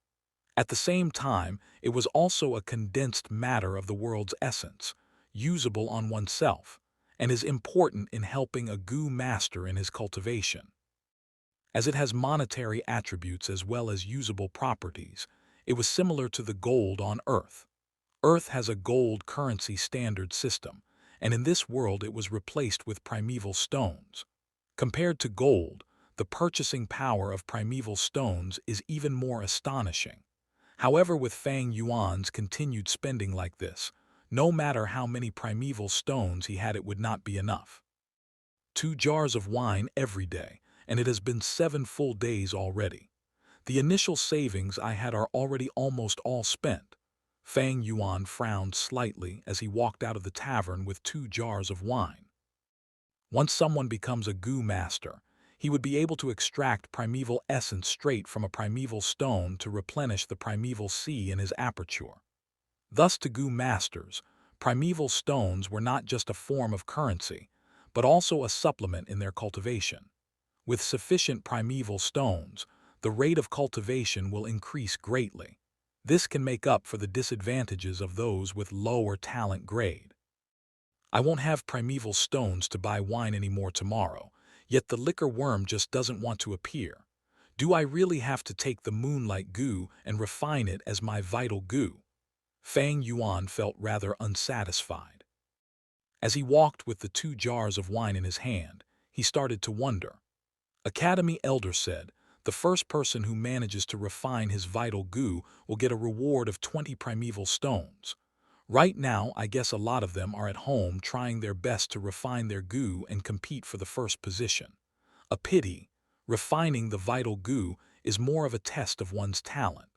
At the same time, it was also a condensed matter of the world's essence, usable on oneself, and is important in helping a Gu master in his cultivation. As it has monetary attributes as well as usable properties, it was similar to the gold on Earth. Earth has a gold currency standard system, and in this world it was replaced with primeval stones. Compared to gold, the purchasing power of primeval stones is even more astonishing. However, with Fang Yuan's continued spending like this, no matter how many primeval stones he had, it would not be enough. 2 jars of wine every day, and it has been 7 full days already. The initial savings I had are already almost all spent. Fang Yuan frowned slightly as he walked out of the tavern with 2 jars of wine. Once someone becomes a Gu master, he would be able to extract primeval essence straight from a primeval stone to replenish the primeval sea in his aperture. Thus, to Gu masters, primeval stones were not just a form of currency, but also a supplement in their cultivation. With sufficient primeval stones, the rate of cultivation will increase greatly. This can make up for the disadvantages of those with lower talent grade. I won't have primeval stones to buy wine anymore tomorrow, yet the liquor worm just doesn't want to appear. Do I really have to take the moonlight goo and refine it as my vital goo? Fang Yuan felt rather unsatisfied. As he walked with the 2 jars of wine in his hand, he started to wonder. Academy Elder said, the first person who manages to refine his vital goo will get a reward of 20 primeval stones. Right now, I guess a lot of them are at home trying their best to refine their goo and compete for the first position. A pity. Refining the vital goo is more of a test of one's talent.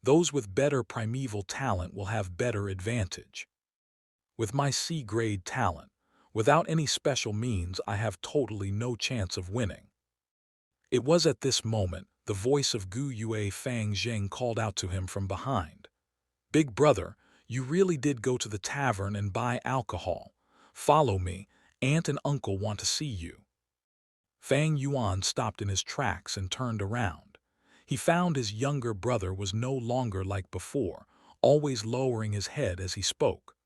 Those with better primeval talent will have better advantage. With my C-grade talent, without any special means, I have totally no chance of winning. It was at this moment the voice of Gu Yue Fang Zheng called out to him from behind. Big brother, you really did go to the tavern and buy alcohol. Follow me, aunt and uncle want to see you. Fang Yuan stopped in his tracks and turned around. He found his younger brother was no longer like before, always lowering his head as he spoke.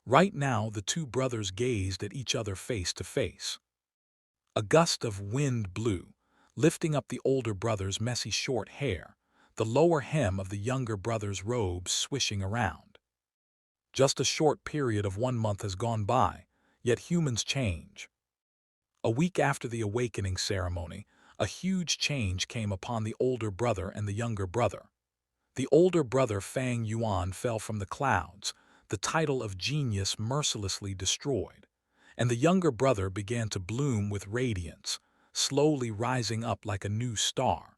Right now, the two brothers gazed at each other face to face. A gust of wind blew, lifting up the older brother's messy short hair, the lower hem of the younger brother's robe swishing around. Just a short period of 1 month has gone by, yet humans change. A week after the awakening ceremony, a huge change came upon the older brother and the younger brother. The older brother Fang Yuan fell from the clouds, the title of genius mercilessly destroyed, and the younger brother began to bloom with radiance, slowly rising up like a new star.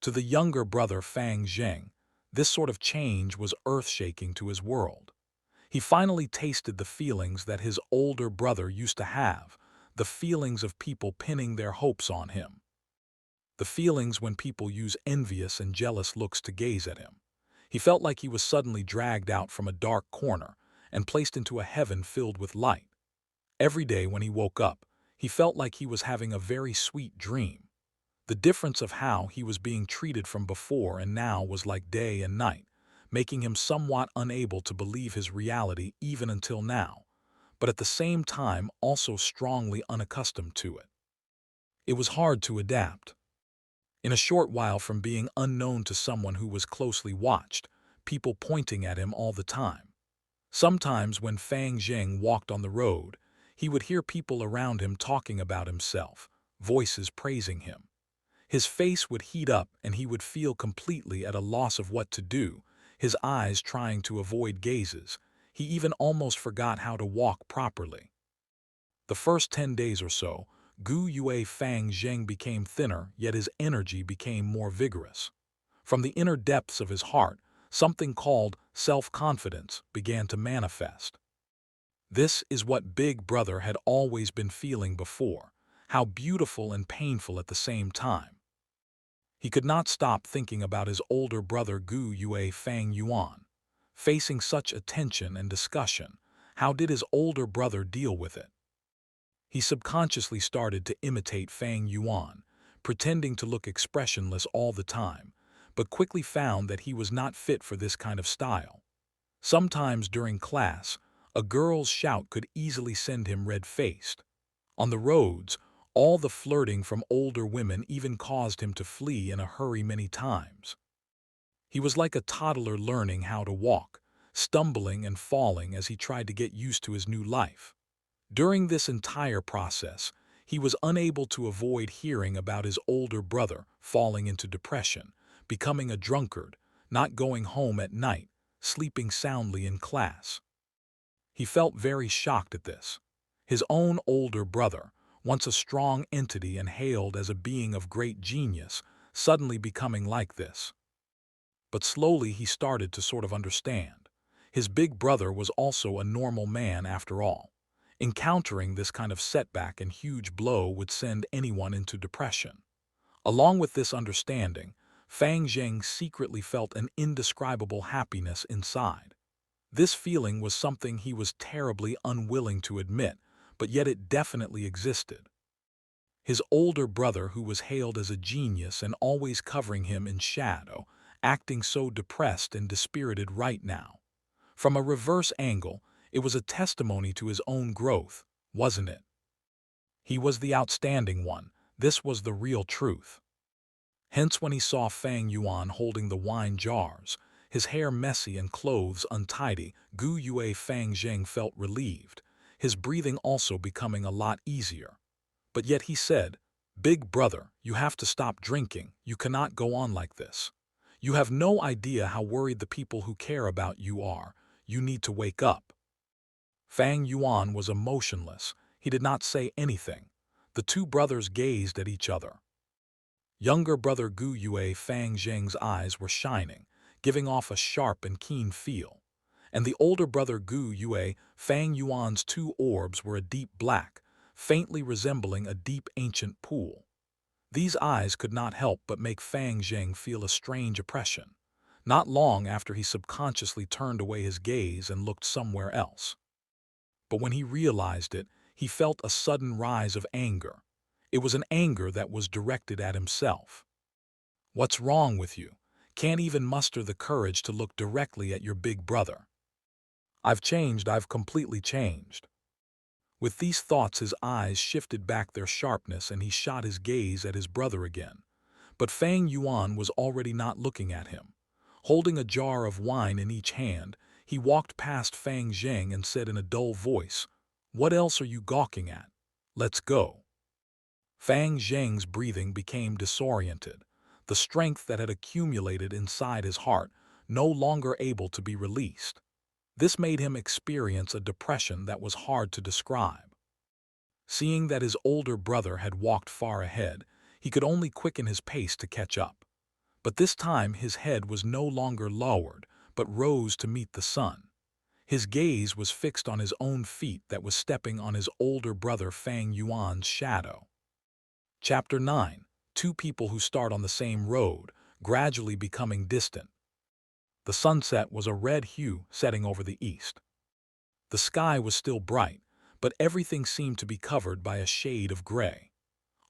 To the younger brother Fang Zheng, this sort of change was earth-shaking to his world. He finally tasted the feelings that his older brother used to have, the feelings of people pinning their hopes on him. The feelings when people use envious and jealous looks to gaze at him. He felt like he was suddenly dragged out from a dark corner and placed into a heaven filled with light. Every day when he woke up, he felt like he was having a very sweet dream. The difference of how he was being treated from before and now was like day and night, making him somewhat unable to believe his reality even until now, but at the same time also strongly unaccustomed to it. It was hard to adapt. In a short while from being unknown to someone who was closely watched, people pointing at him all the time. Sometimes when Fang Zheng walked on the road, he would hear people around him talking about himself, voices praising him. His face would heat up and he would feel completely at a loss of what to do, his eyes trying to avoid gazes. He even almost forgot how to walk properly. The first 10 days or so, Gu Yue Fang Zheng became thinner, yet his energy became more vigorous. From the inner depths of his heart, something called self-confidence began to manifest. This is what Big Brother had always been feeling before, how beautiful and painful at the same time. He could not stop thinking about his older brother Gu Yue Fang Yuan. Facing such attention and discussion, how did his older brother deal with it? He subconsciously started to imitate Fang Yuan, pretending to look expressionless all the time, but quickly found that he was not fit for this kind of style. Sometimes during class, a girl's shout could easily send him red-faced. On the roads, all the flirting from older women even caused him to flee in a hurry many times. He was like a toddler learning how to walk, stumbling and falling as he tried to get used to his new life. During this entire process, he was unable to avoid hearing about his older brother falling into depression, becoming a drunkard, not going home at night, sleeping soundly in class. He felt very shocked at this. His own older brother, once a strong entity and hailed as a being of great genius, suddenly becoming like this. But slowly he started to sort of understand. His big brother was also a normal man after all. Encountering this kind of setback and huge blow would send anyone into depression. Along with this understanding, Fang Zheng secretly felt an indescribable happiness inside. This feeling was something he was terribly unwilling to admit, but yet it definitely existed. His older brother, who was hailed as a genius and always covering him in shadow, acting so depressed and dispirited right now. From a reverse angle, it was a testimony to his own growth, wasn't it? He was the outstanding one. This was the real truth. Hence when he saw Fang Yuan holding the wine jars, his hair messy and clothes untidy, Gu Yue Fang Zheng felt relieved, his breathing also becoming a lot easier. But yet he said, "Big brother, you have to stop drinking. You cannot go on like this. You have no idea how worried the people who care about you are. You need to wake up." Fang Yuan was emotionless. He did not say anything. The two brothers gazed at each other. Younger brother Gu Yue Fang Zheng's eyes were shining, giving off a sharp and keen feel. And the older brother Gu Yue Fang Yuan's two orbs were a deep black, faintly resembling a deep ancient pool. These eyes could not help but make Fang Zheng feel a strange oppression. Not long after he subconsciously turned away his gaze and looked somewhere else. But when he realized it, he felt a sudden rise of anger. It was an anger that was directed at himself. "What's wrong with you? Can't even muster the courage to look directly at your big brother." I've completely changed." With these thoughts his eyes shifted back their sharpness and he shot his gaze at his brother again. But Fang Yuan was already not looking at him. Holding a jar of wine in each hand, he walked past Fang Zheng and said in a dull voice, "What else are you gawking at? Let's go." Fang Zheng's breathing became disoriented, the strength that had accumulated inside his heart no longer able to be released. This made him experience a depression that was hard to describe. Seeing that his older brother had walked far ahead, he could only quicken his pace to catch up. But this time his head was no longer lowered, but rose to meet the sun. His gaze was fixed on his own feet that was stepping on his older brother Fang Yuan's shadow. Chapter 9. Two people who start on the same road, gradually becoming distant. The sunset was a red hue setting over the east. The sky was still bright, but everything seemed to be covered by a shade of gray.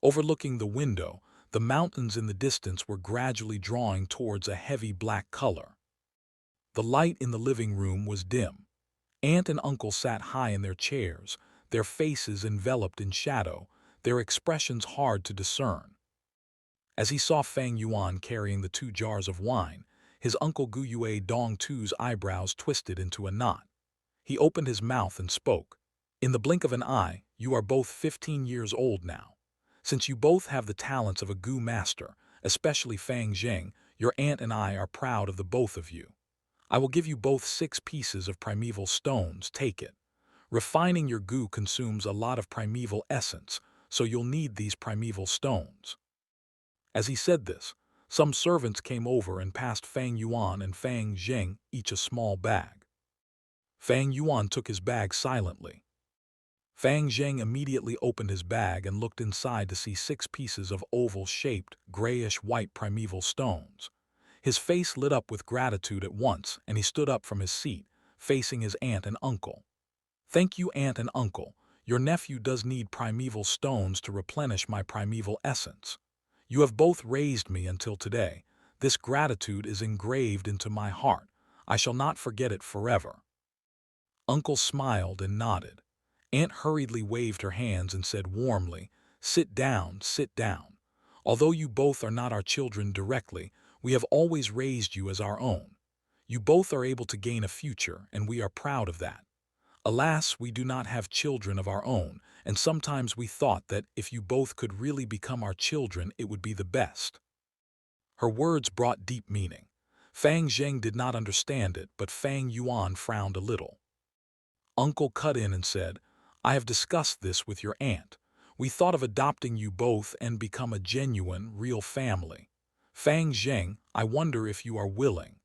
Overlooking the window, the mountains in the distance were gradually drawing towards a heavy black color. The light in the living room was dim. Aunt and uncle sat high in their chairs, their faces enveloped in shadow, their expressions hard to discern. As he saw Fang Yuan carrying the two jars of wine, his uncle Gu Yue Dong Tu's eyebrows twisted into a knot. He opened his mouth and spoke. "In the blink of an eye, you are both 15 years old now. Since you both have the talents of a Gu master, especially Fang Zheng, your aunt and I are proud of the both of you. I will give you both 6 pieces of primeval stones, take it. Refining your Gu consumes a lot of primeval essence, so you'll need these primeval stones." As he said this, some servants came over and passed Fang Yuan and Fang Zheng each a small bag. Fang Yuan took his bag silently. Fang Zheng immediately opened his bag and looked inside to see 6 pieces of oval-shaped, grayish-white primeval stones. His face lit up with gratitude at once, and he stood up from his seat, facing his aunt and uncle. "Thank you, aunt and uncle. Your nephew does need primeval stones to replenish my primeval essence. You have both raised me until today. This gratitude is engraved into my heart. I shall not forget it forever." Uncle smiled and nodded. Aunt hurriedly waved her hands and said warmly, sit down, sit down. Although you both are not our children directly, we have always raised you as our own. You both are able to gain a future, and we are proud of that. Alas, we do not have children of our own, and sometimes we thought that if you both could really become our children, it would be the best." Her words brought deep meaning. Fang Zheng did not understand it, but Fang Yuan frowned a little. Uncle cut in and said, "I have discussed this with your aunt. We thought of adopting you both and become a genuine, real family. Fang Zheng, I wonder if you are willing."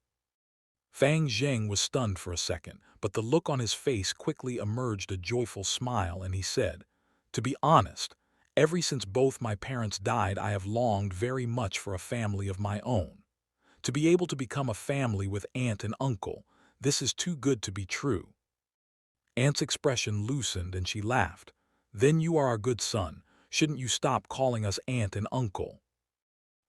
Fang Zheng was stunned for a second, but the look on his face quickly emerged a joyful smile and he said, "To be honest, ever since both my parents died I have longed very much for a family of my own. To be able to become a family with aunt and uncle, this is too good to be true." Aunt's expression loosened and she laughed. "Then you are our good son. Shouldn't you stop calling us aunt and uncle?"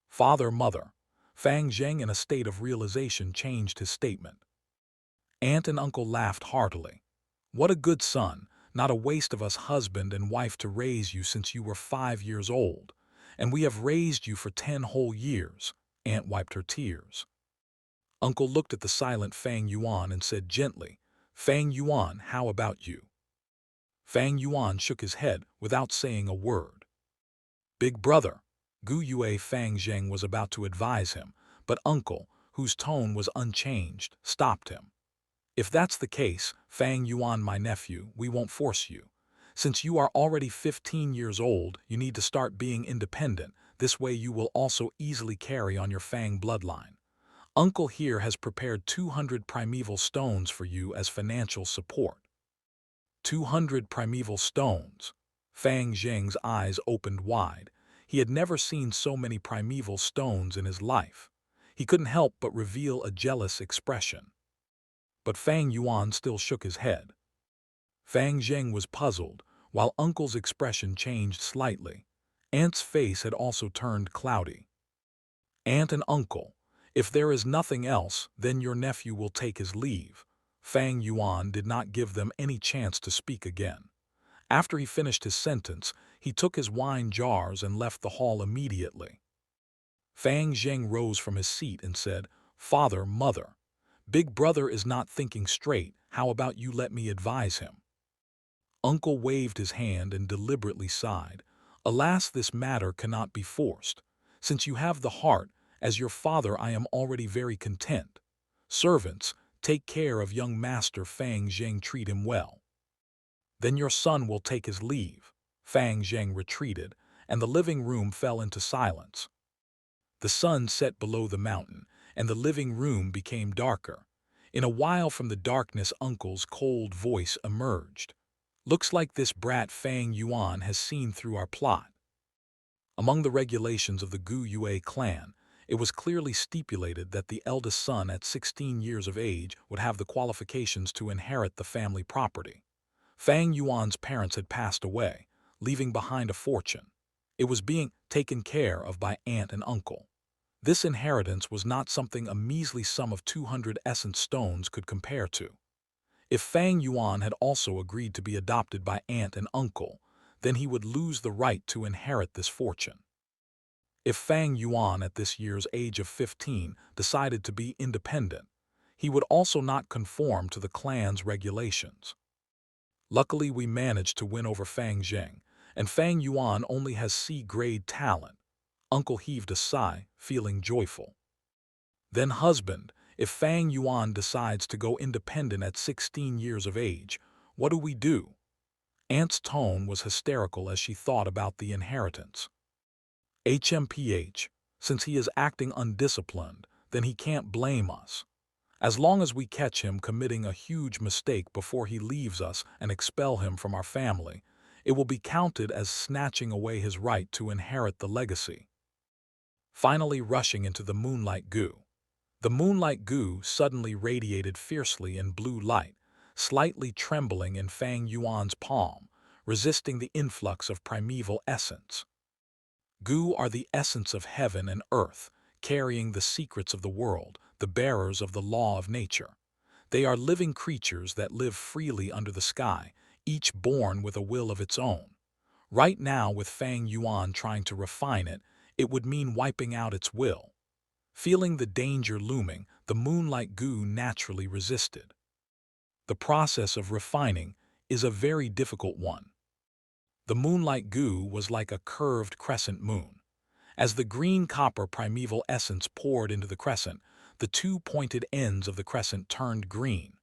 "Father, mother." Fang Zheng in a state of realization changed his statement. Aunt and uncle laughed heartily. "What a good son, not a waste of us husband and wife to raise you since you were 5 years old. And we have raised you for 10 whole years." Aunt wiped her tears. Uncle looked at the silent Fang Yuan and said gently, "Fang Yuan, how about you?" Fang Yuan shook his head without saying a word. "Big brother." Gu Yue Fang Zheng was about to advise him, but uncle, whose tone was unchanged, stopped him. If that's the case, Fang Yuan, my nephew, we won't force you. Since you are already 15 years old, you need to start being independent. This way you will also easily carry on your Fang bloodline. Uncle here has prepared 200 primeval stones for you as financial support. 200 primeval stones. Fang Zheng's eyes opened wide. He had never seen so many primeval stones in his life. He couldn't help but reveal a jealous expression. But Fang Yuan still shook his head. Fang Zheng was puzzled, while Uncle's expression changed slightly. Aunt's face had also turned cloudy. Aunt and Uncle, if there is nothing else, then your nephew will take his leave. Fang Yuan did not give them any chance to speak again. After he finished his sentence, he took his wine jars and left the hall immediately. Fang Zheng rose from his seat and said, "Father, Mother, Big Brother is not thinking straight. How about you let me advise him?" Uncle waved his hand and deliberately sighed. "Alas, this matter cannot be forced. Since you have the heart, as your father I am already very content. Servants, take care of young Master Fang Zheng, treat him well. Then your son will take his leave." Fang Zheng retreated, and the living room fell into silence. The sun set below the mountain, and the living room became darker. In a while from the darkness Uncle's cold voice emerged. "Looks like this brat Fang Yuan has seen through our plot." Among the regulations of the Gu Yue clan, it was clearly stipulated that the eldest son at 16 years of age would have the qualifications to inherit the family property. Fang Yuan's parents had passed away, leaving behind a fortune. It was being taken care of by aunt and uncle. This inheritance was not something a measly sum of 200 essence stones could compare to. If Fang Yuan had also agreed to be adopted by aunt and uncle, then he would lose the right to inherit this fortune. If Fang Yuan at this year's age of 15 decided to be independent, he would also not conform to the clan's regulations. Luckily we managed to win over Fang Zheng, and Fang Yuan only has C-grade talent. Uncle heaved a sigh, feeling joyful. Then husband, if Fang Yuan decides to go independent at 16 years of age, what do we do? Aunt's tone was hysterical as she thought about the inheritance. HMPH, since he is acting undisciplined, then he can't blame us. As long as we catch him committing a huge mistake before he leaves us and expel him from our family, it will be counted as snatching away his right to inherit the legacy. Finally rushing into the moonlight goo. The moonlight goo suddenly radiated fiercely in blue light, slightly trembling in Fang Yuan's palm, resisting the influx of primeval essence. Goo are the essence of heaven and earth, carrying the secrets of the world, the bearers of the law of nature. They are living creatures that live freely under the sky, each born with a will of its own. Right now, with Fang Yuan trying to refine it, it would mean wiping out its will. Feeling the danger looming, the moonlight goo naturally resisted. The process of refining is a very difficult one. The moonlight goo was like a curved crescent moon. As the green-copper primeval essence poured into the crescent, the two pointed ends of the crescent turned green.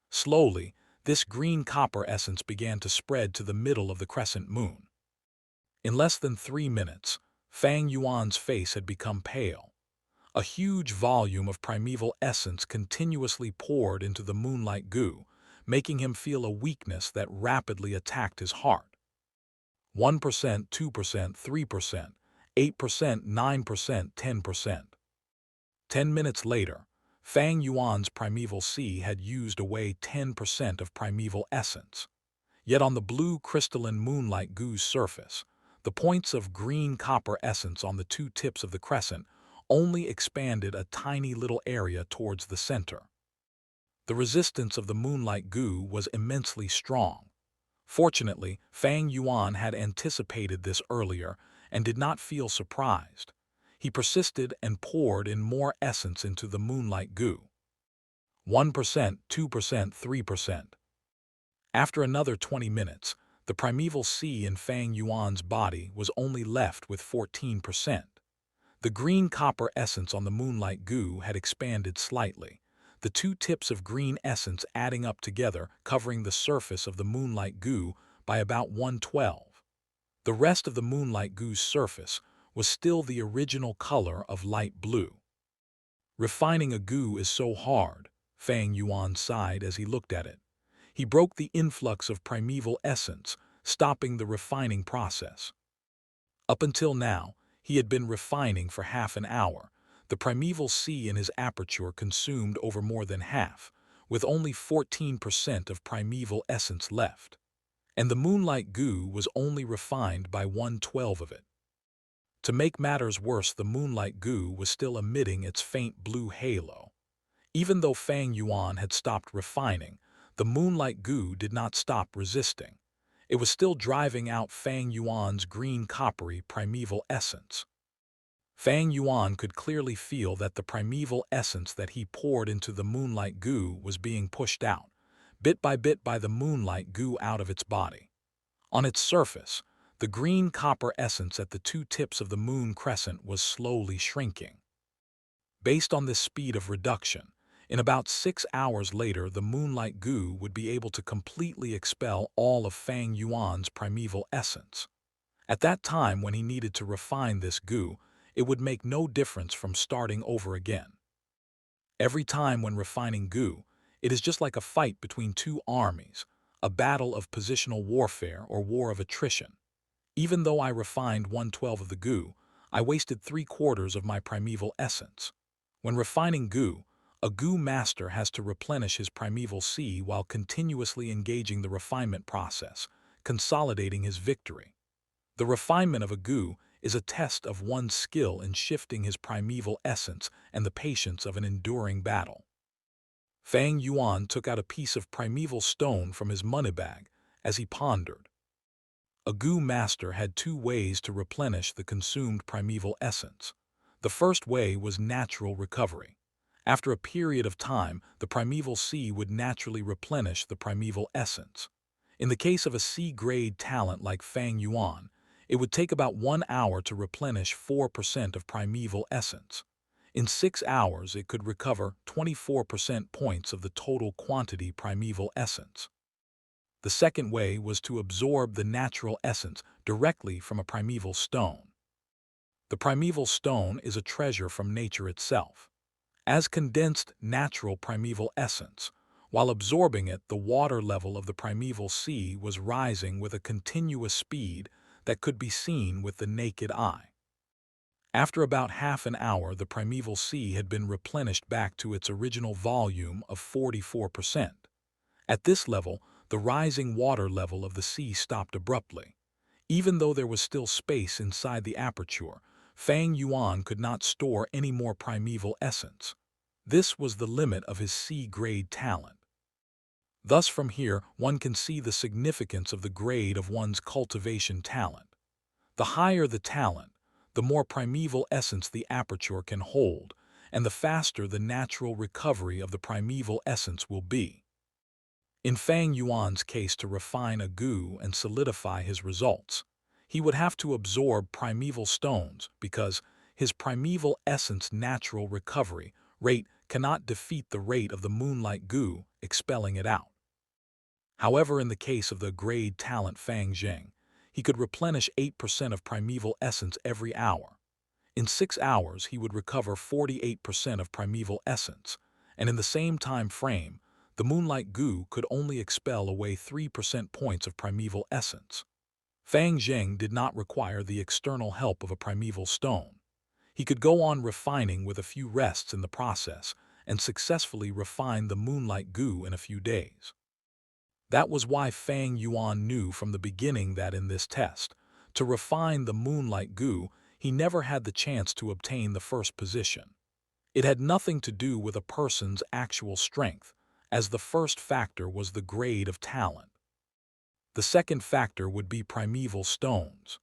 Slowly, this green-copper essence began to spread to the middle of the crescent moon. In less than 3 minutes, Fang Yuan's face had become pale. A huge volume of primeval essence continuously poured into the moonlight goo, making him feel a weakness that rapidly attacked his heart. 1%, 2%, 3%, 8%, 9%, 10%. 10 minutes later, Fang Yuan's primeval sea had used away 10% of primeval essence. Yet on the blue crystalline moonlight goo's surface, the points of green copper essence on the two tips of the crescent only expanded a tiny little area towards the center. The resistance of the moonlight goo was immensely strong. Fortunately, Fang Yuan had anticipated this earlier and did not feel surprised. He persisted and poured in more essence into the moonlight goo. 1%, 2%, 3%. After another 20 minutes, the primeval sea in Fang Yuan's body was only left with 14%. The green copper essence on the moonlight goo had expanded slightly. the two tips of green essence adding up together, covering the surface of the moonlight goo by about 1/12. The rest of the moonlight goo's surface was still the original color of light blue. Refining a goo is so hard, Fang Yuan sighed as he looked at it. He broke the influx of primeval essence, stopping the refining process. Up until now, he had been refining for half an hour. The primeval sea in his aperture consumed over more than half, with only 14% of primeval essence left. And the moonlight goo was only refined by 1/12 of it. To make matters worse, the moonlight goo was still emitting its faint blue halo. Even though Fang Yuan had stopped refining, the moonlight goo did not stop resisting. It was still driving out Fang Yuan's green coppery primeval essence. Fang Yuan could clearly feel that the primeval essence that he poured into the moonlight goo was being pushed out, bit by the moonlight goo out of its body. On its surface, the green copper essence at the two tips of the moon crescent was slowly shrinking. Based on this speed of reduction, in about 6 hours later the moonlight goo would be able to completely expel all of Fang Yuan's primeval essence. At that time, when he needed to refine this goo, it would make no difference from starting over again. Every time when refining goo, it is just like a fight between two armies, a battle of positional warfare or war of attrition. Even though I refined 1/12 of the goo, I wasted 3/4 of my primeval essence. When refining goo, a goo master has to replenish his primeval sea while continuously engaging the refinement process, consolidating his victory. The refinement of a goo is a test of one's skill in shifting his primeval essence and the patience of an enduring battle. Fang Yuan took out a piece of primeval stone from his money bag as he pondered. A goo master had two ways to replenish the consumed primeval essence. The first way was natural recovery. After a period of time, the primeval sea would naturally replenish the primeval essence. In the case of a C-grade talent like Fang Yuan, it would take about 1 hour to replenish 4% of primeval essence. In 6 hours, it could recover 24% points of the total quantity primeval essence. The second way was to absorb the natural essence directly from a primeval stone. The primeval stone is a treasure from nature itself. As condensed natural primeval essence, while absorbing it, the water level of the primeval sea was rising with a continuous speed that could be seen with the naked eye. After about half an hour, the primeval sea had been replenished back to its original volume of 44%. At this level, the rising water level of the sea stopped abruptly. Even though there was still space inside the aperture, Fang Yuan could not store any more primeval essence. This was the limit of his C-grade talent. Thus, from here, one can see the significance of the grade of one's cultivation talent. The higher the talent, the more primeval essence the aperture can hold, and the faster the natural recovery of the primeval essence will be. In Fang Yuan's case, to refine a goo and solidify his results, he would have to absorb primeval stones because his primeval essence natural recovery rate cannot defeat the rate of the moonlight goo expelling it out. However, in the case of the grade talent Fang Zheng, he could replenish 8% of primeval essence every hour. In 6 hours, he would recover 48% of primeval essence, and in the same time frame, the moonlight goo could only expel away 3% points of primeval essence. Fang Zheng did not require the external help of a primeval stone. He could go on refining with a few rests in the process and successfully refine the moonlight goo in a few days. That was why Fang Yuan knew from the beginning that in this test, to refine the moonlight goo, he never had the chance to obtain the first position. It had nothing to do with a person's actual strength, as the first factor was the grade of talent. The second factor would be primeval stones.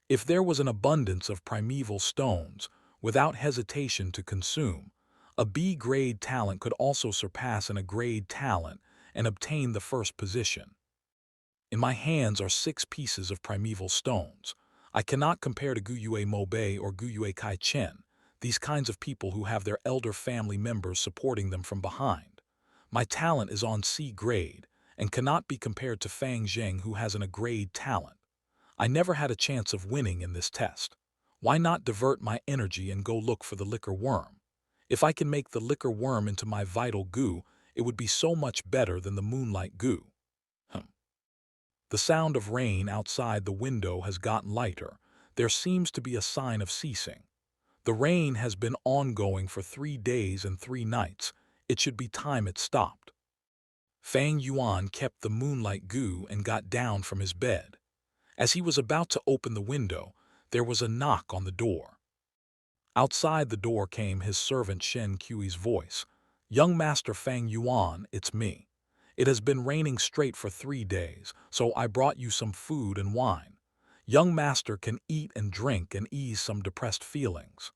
If there was an abundance of primeval stones, without hesitation to consume, a B-grade talent could also surpass an A-grade talent and obtain the first position. In my hands are 6 pieces of primeval stones. I cannot compare to Guyue Mobe or Guyue Kai Chen, these kinds of people who have their elder family members supporting them from behind. My talent is on C grade and cannot be compared to Fang Zheng, who has an A grade talent. I never had a chance of winning in this test. Why not divert my energy and go look for the liquor worm? If I can make the liquor worm into my vital goo, it would be so much better than the moonlight goo. The sound of rain outside the window has gotten lighter. There seems to be a sign of ceasing. The rain has been ongoing for 3 days and 3 nights. It should be time it stopped. Fang Yuan kept the moonlight goo and got down from his bed. As he was about to open the window, there was a knock on the door. Outside the door came his servant Shen Qi's voice. "Young Master Fang Yuan, it's me. It has been raining straight for 3 days, so I brought you some food and wine. Young Master can eat and drink and ease some depressed feelings."